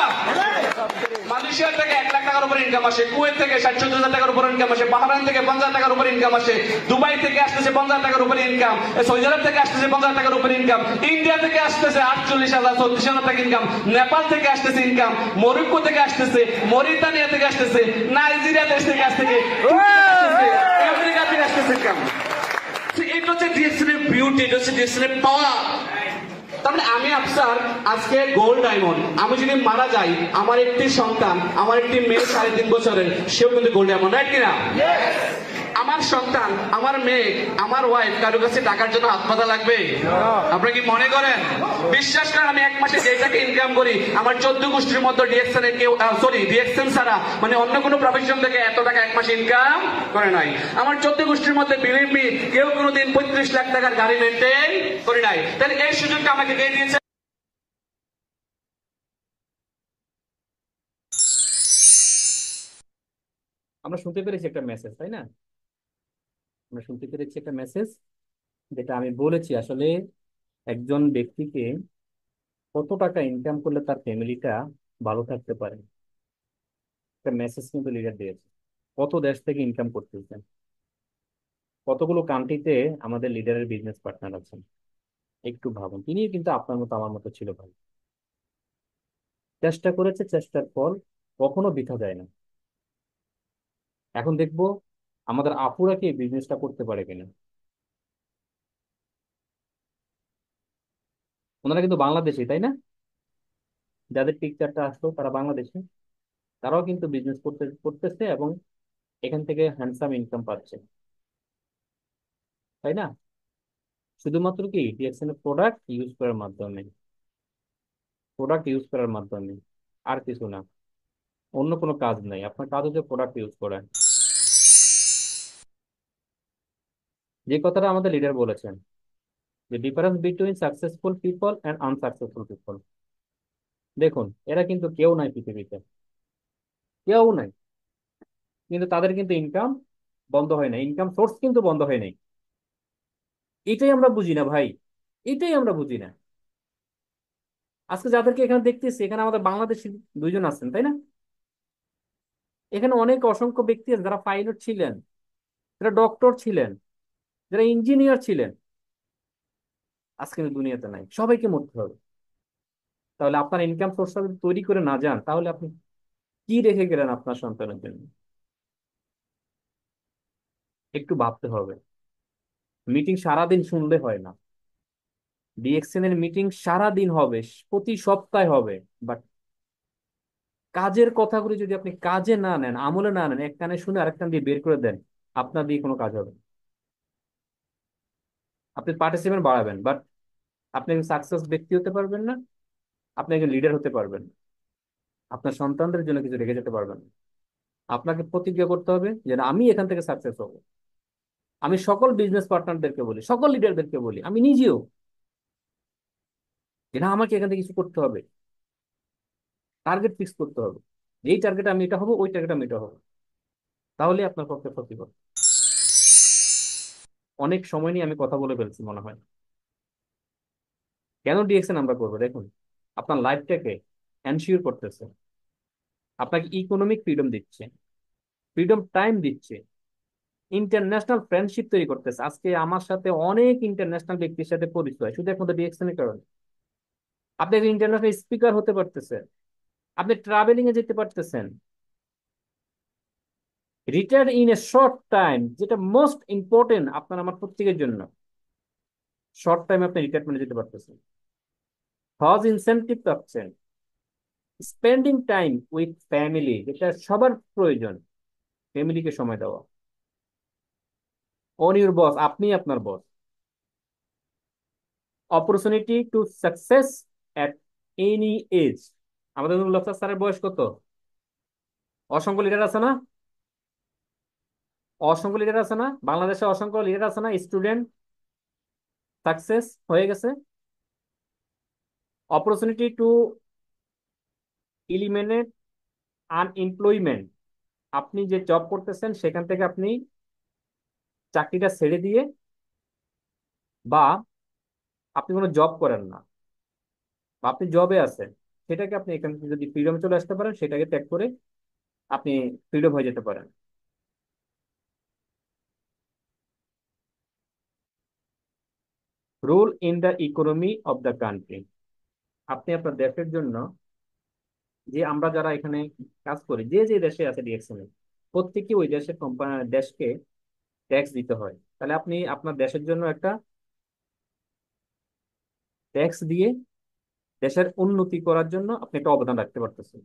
মালয়েশিয়া থেকে 1 লাখ টাকার উপর ইনকাম আসে, কুয়েত থেকে 60-70 টাকার উপর ইনকাম আসে, বাহরাইন থেকে 50 টাকার উপর ইনকাম আসে, দুবাই থেকে আসতেছে 50 টাকার উপর ইনকাম, সৌদি আরব থেকে আসতেছে 50 টাকার উপর ইনকাম, ইন্ডিয়া থেকে আসতেছে 48,000 36,000 টাকা ইনকাম, নেপাল থেকে আসতেছে ইনকাম, মরক্কো থেকে আসতেছে, মরিতানিয়া থেকে আসতেছে, নাইজেরিয়া দেশ থেকে আসতেছে, আমেরিকা থেকে আসতেছে ইনকাম। এটা হচ্ছে ডিএক্সএল এর বিউটি, এটা হচ্ছে ডিএক্সএল এর পাওয়ার। তাহলে আমি আফসার আজকে গোল্ড ডায়মন্ড, আমি যদি মারা যাই, আমার একটি সন্তান, আমার একটি মেয়ে 3.5 বছরের, সেও কিন্তু গোল্ড ডায়মন্ড। রাইট কিনা? আমার সন্তান, আমার মেয়ে, আমার ওয়াইফ কারো কাছে টাকার জন্য হাত পাতা লাগবে? আপনারা কি মনে করেন? বিশ্বাস করেন, আমি 1 মাসে যে টাকা ইনকাম করি, আমার 14 গোষ্ঠীর মধ্যে ডিএক্সএল এর কেউ, সরি ডিএক্সএল ছাড়া মানে অন্য কোনো প্রফেশন থেকে এত টাকা 1 মাসে ইনকাম করে নাই। আমার 14 গোষ্ঠীর মধ্যে বিলিভ মি, কেউ কোনোদিন 35 লাখ টাকার গাড়ি মেনটেন করে নাই। তাহলে এই সুযোগটা আমাকে কে দিয়েছে? আমরা শুনতে পেরেছি একটা মেসেজ, তাই না? আমরা শুনতে পেরেছি একটা মেসেজ, যেটা আমি বলেছি আসলে একজন ব্যক্তিকে কত টাকা ইনকাম করলে তার ফ্যামিলিটা ভালো থাকতে পারে। একটা মেসেজ কিন্তু লিডার দিয়েছে। কত দেশ থেকে ইনকাম করতেছেন, কতগুলো কান্ট্রিতে আমাদের লিডারের বিজনেস পার্টনার আছেন। একটু ভাবুন, তিনি কিন্তু আপনার মতো আমার মতো ছিল ভাই। চেষ্টা করেছে, চেষ্টার ফল কখনো বৃথা যায় না। এখন দেখবো আমাদের আপুরা কি বিজনেসটা করতে পারে কিনা। ওনারা কিন্তু বাংলাদেশি, তাই না? যাদের পিকচারটা আসলো তারা বাংলাদেশি, তারাও কিন্তু বিজনেস করতেছে এবং এখান থেকে হ্যান্ডসাম ইনকাম পাচ্ছে, তাই না? শুধুমাত্র কি ডিএক্সএন এর প্রোডাক্ট ইউজ করার মাধ্যমে, আর কিছু না। অন্য কোনো কাজ নাই, আপনার কাজ হচ্ছে প্রোডাক্ট ইউজ করা। যে কথাটা আমাদের লিডার বলেছেন, যে difference between successful people and unsuccessful people. দেখুন, এরা কিন্তু কেউ নাই পৃথিবীতে, কেউ নাই, কিন্তু তাদের কিন্তু ইনকাম বন্ধ হয় না, ইনকাম সোর্স কিন্তু বন্ধ হয় নাই। এটাই আমরা বুঝি না ভাই, এটাই আমরা বুঝি না। আজকে যাদেরকে এখানে দেখতেছি, এখানে আমাদের বাংলাদেশি 2 জন আছেন, তাই না? এখানে অনেক অসংখ্য ব্যক্তি আছে যারা পাইলট ছিলেন, যারা ডক্টর ছিলেন, যারা ইঞ্জিনিয়ার ছিলেন, আজকে কিন্তু দুনিয়াতে নাই, সবাইকে মরতে হবে। তাহলে আপনার ইনকাম সোর্সটা যদি তৈরি করে না যান, তাহলে আপনি কি রেখে গেলেন আপনার সন্তানের জন্য? একটু ভাবতে হবে। মিটিং সারাদিন শুনলে হয় না, ডিএক্সএন এর মিটিং সারাদিন হবে, প্রতি সপ্তাহে হবে, বাট কাজের কথাগুলি যদি আপনি কাজে না নেন, আমলে না নেন, এক কানে শুনে আরেক কান দিয়ে বের করে দেন, আপনার দিয়ে কোনো কাজ হবে না। আপনি পার্টিসিপেন্ট বাড়াবেন, বাট আপনি একজন সাকসেস ব্যক্তি হতে পারবেন না, আপনি একজন লিডার হতে পারবেন না, আপনার সন্তানদের জন্য কিছু রেখে যেতে পারবেন না। আপনাকে প্রতিজ্ঞা করতে হবে যে না, আমি এখান থেকে সাকসেস হব। আমি সকল বিজনেস পার্টনারদেরকে বলি, সকল লিডারদেরকে বলি, আমি নিজেও, যে না, আমাকে এখান থেকে কিছু করতে হবে, টার্গেট ফিক্স করতে হবে। যেই টার্গেট আমি এটা হবো, ওই টার্গেট আমি এটা হবো, তাহলে আপনার পক্ষে ক্ষতিকর। অনেক সময় নিয়ে আমি কথা বলে ফেলছি মনে হয়। কেন ডিএক্সএন আমরা করবো? দেখুন, আপনার লাইফটাকে এনশিওর করতেছে, আপনাকে ইকোনমিক ফ্রিডম দিচ্ছে, ফ্রিডম টাইম দিচ্ছে, ইন্টারন্যাশনাল ফ্রেন্ডশিপ তৈরি করতেছে। আজকে আমার সাথে অনেক ইন্টারন্যাশনাল ব্যক্তির সাথে পরিচয় শুধু একমাত্র ডিএক্সএন এর কারণে। আপনি একজন ইন্টারন্যাশনাল স্পিকার হতে পারতেছেন, আপনি ট্রাভেলিং এ যেতে পারতেছেন, retire in a short time, যেটা মোস্ট ইম্পর্টেন্ট আপনার আমার প্রত্যেকের জন্য। শর্ট টাইমে আপনি রিটায়ারমেন্টে যেতে পারতেছেন, হজ ইনসেনটিভ পাচ্ছেন, স্পেন্ডিং টাইম উইথ ফ্যামিলি, যেটা সবার প্রয়োজন, ফ্যামিলিকে সময় দেওয়া, অন ইউর বস, আপনি আপনার boss, opportunity to success at any age. আমাদের নুরুল আফসার স্যারের বয়স কত? অসংখ্য লিডার আছে না? অসংখ্য লিডার আছে না? বাংলাদেশে অসংখ্য লিডার আছে না? স্টুডেন্ট সাকসেস হয়ে গেছে। অপরচুনিটি টু ইলিমিনেট আনএমপ্লয়মেন্ট, আপনি যে জব করতেছেন সেখান থেকে আপনি চাকরিটা ছেড়ে দিয়ে, বা আপনি কোনো জব করেন না বা আপনি জবে আছেন, সেটাকে আপনি এখান থেকে যদি ফ্রিডম চলে আসতে পারেন, সেটাকে ত্যাগ করে আপনি ফ্রিডম হয়ে যেতে পারেন। Rule in the economy of the country, আপনি আপনার দেশের জন্য, যে আমরা যারা এখানে কাজ করি, যে যে দেশে আছে ডিএক্সএন, প্রত্যেকে ওই দেশের কোম্পানি দেশকে ট্যাক্স দিতে হয়। তাহলে আপনি আপনার দেশের জন্য একটা ট্যাক্স দিয়ে দেশের উন্নতি করার জন্য আপনি একটা অবদান রাখতে পারতেছেন,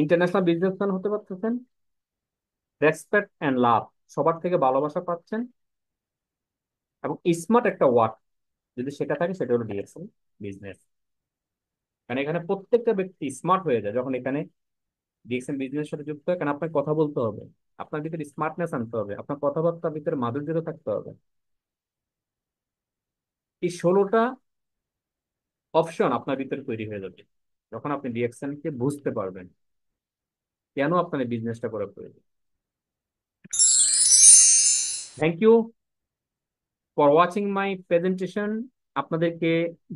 ইন্টারন্যাশনাল বিজনেসম্যান হতে পারতেছেন, রেসপেক্ট অ্যান্ড লাভ, সবার থেকে ভালোবাসা পাচ্ছেন, এবং স্মার্ট একটা ওয়ার্ক যদি সেটা থাকে, সেটা হলো ডিএক্সএন বিজনেস। কারণ এখানে প্রত্যেকটা ব্যক্তি স্মার্ট হয়ে যায় যখন এখানে ডিএক্সএন বিজনেসের সাথে যুক্ত হয়। কারণ আপনাকে কথা বলতে হবে, আপনার ভিতরে স্মার্টনেস আনতে হবে, আপনার কথাবার্তার ভিতরে মাধুর্যতা থাকতে হবে। এই 16টা অপশন আপনার ভিতরে তৈরি হয়ে যাবে যখন আপনি ডিএক্সএন কে বুঝতে পারবেন কেন আপনার এই বিজনেসটা করা প্রয়োজন। Thank you for watching my presentation. আপনাদেরকে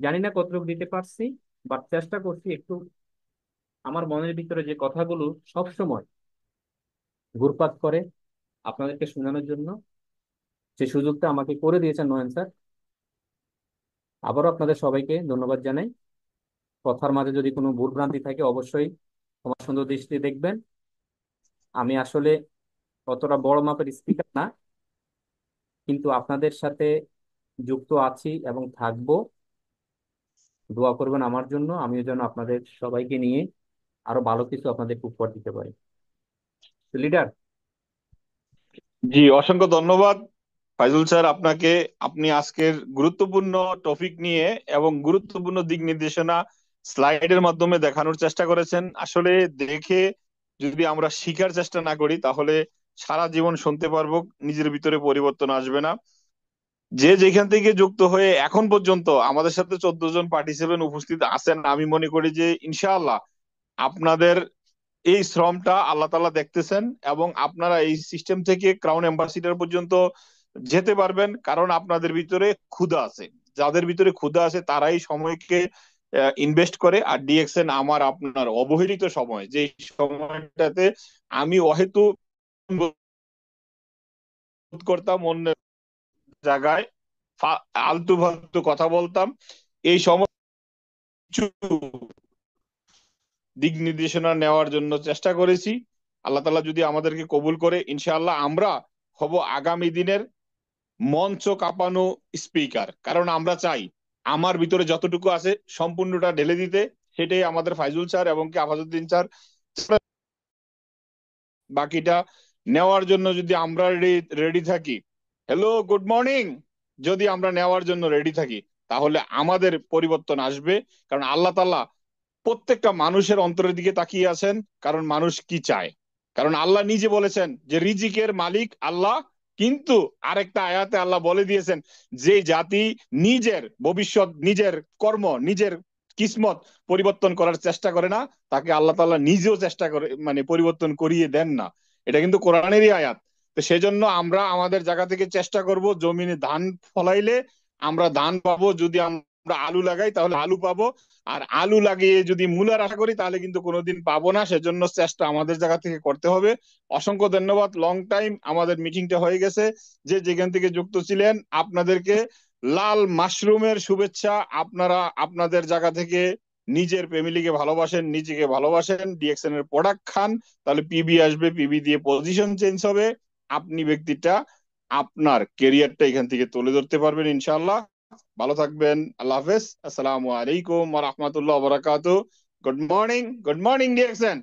জানি না কতটুকু দিতে পারছি, বাট চেষ্টা করছি একটু আমার মনের ভিতরে যে কথাগুলো সব সময় ঘুরপাক করে আপনাদেরকে শোনানোর জন্য, সেই সুযোগটা আমাকে করে দিয়েছেন নয়ন স্যার। আবারও আপনাদের সবাইকে ধন্যবাদ জানাই। কথার মাঝে যদি কোনো ভুল ভ্রান্তি থাকে অবশ্যই আমার সুন্দর দৃষ্টি দেখবেন। আমি আসলে অতটা বড় মাপের স্পিকার না, কিন্তু আপনাদের সাথে যুক্ত আছি এবং থাকবো। দোয়া করবেন আমার জন্য, আমিও যেন আপনাদের সবাইকে নিয়ে আরো ভালো কিছু আপনাদেরকে উপহার দিতে পারি। লিডার, জি, অসংখ্য ধন্যবাদ ফাইজুল স্যার আপনাকে। আপনি আজকের গুরুত্বপূর্ণ টপিক নিয়ে এবং গুরুত্বপূর্ণ দিক নির্দেশনা স্লাইডের মাধ্যমে দেখানোর চেষ্টা করেছেন। আসলে দেখে যদি আমরা শিখার চেষ্টা না করি তাহলে সারা জীবন শুনতে পারবো, নিজের ভিতরে পরিবর্তন আসবে না। যে যেখান থেকে যুক্ত হয়ে এখন পর্যন্ত আমাদের সাথে 14 জন পার্টিসিপেন্ট উপস্থিত আছেন, আমি মনে করি যে ইনশাআল্লাহ আপনাদের এই শ্রমটা আল্লাহ তাআলা দেখতেছেন এবং আপনারা এই সিস্টেম থেকে ক্রাউন অ্যাম্বাসিডার পর্যন্ত যেতে পারবেন, কারণ আপনাদের ভিতরে ক্ষুধা আছে। যাদের ভিতরে ক্ষুধা আছে তারাই সময়কে ইনভেস্ট করে। আর ডিএক্সএন আমার আপনার অবহেলিত সময়, যে সময়টাতে আমি অহেতুক বোধ করতাম, অন্য জায়গায় আলতু ফালতু কথা বলতাম, এই সময় কিছু দিক নির্দেশনা নেওয়ার জন্য চেষ্টা করেছি। আল্লাহ তাআলা যদি আমাদেরকে কবুল করে, ইনশাআল্লাহ আমরা হব আগামী দিনের মঞ্চ কাঁপানো স্পিকার। কারণ আমরা চাই আমার ভিতরে যতটুকু আছে সম্পূর্ণটা ঢেলে দিতে। সেটাই আমাদের ফাইজুল স্যার এবং কি আফাজউদ্দিন স্যার বাকিটা নেওয়ার জন্য যদি আমরা রেডি থাকি, হ্যালো গুড মর্নিং, যদি আমরা নেওয়ার জন্য রেডি থাকি তাহলে আমাদের পরিবর্তন আসবে। কারণ আল্লাহ তাআলা প্রত্যেকটা মানুষের অন্তরের দিকে তাকিয়ে আছেন, কারণ মানুষ কি চায়। কারণ আল্লাহ নিজে বলেছেন যে রিজিকের মালিক আল্লাহ, কিন্তু আরেকটা আয়াতে আল্লাহ বলে দিয়েছেন যে জাতি নিজের ভবিষ্যৎ, নিজের কর্ম, নিজের কিসমত পরিবর্তন করার চেষ্টা করে না, তাকে আল্লাহ তাআলা নিজেও চেষ্টা করে, মানে পরিবর্তন করিয়ে দেন না। এটা কিন্তু কোরআনেরই আয়াত। তো সেজন্য আমরা আমাদের জায়গা থেকে চেষ্টা করব, জমিনে ধান ফলাইলে আমরা ধান পাবো, যদি আমরা আলু লাগাই তাহলে আলু পাবো, আর আলু লাগিয়ে যদি মূলার আশা করি তাহলে কিন্তু কোনোদিন পাবো না। সেজন্য চেষ্টা আমাদের জায়গা থেকে করতে হবে। অসংখ্য ধন্যবাদ, লং টাইম আমাদের মিটিংটা হয়ে গেছে। যে যেখান থেকে যুক্ত ছিলেন আপনাদেরকে লাল মাশরুমের শুভেচ্ছা। আপনারা আপনাদের জায়গা থেকে নিজের ফ্যামিলিকে ভালোবাসেন, নিজেকে ভালোবাসেন, ডিএক্সএন এর প্রোডাক্ট খান, তাহলে পিবি আসবে, পিবি দিয়ে পজিশন চেঞ্জ হবে, আপনি ব্যক্তিটা আপনার কেরিয়ারটা এখান থেকে তুলে ধরতে পারবেন ইনশাআল্লাহ। ভালো থাকবেন, আল্লাহ হাফেজ, আসসালামু আলাইকুম ওয়া রাহমাতুল্লাহি ওয়া বারাকাতুহু। Good morning, good morning DXN.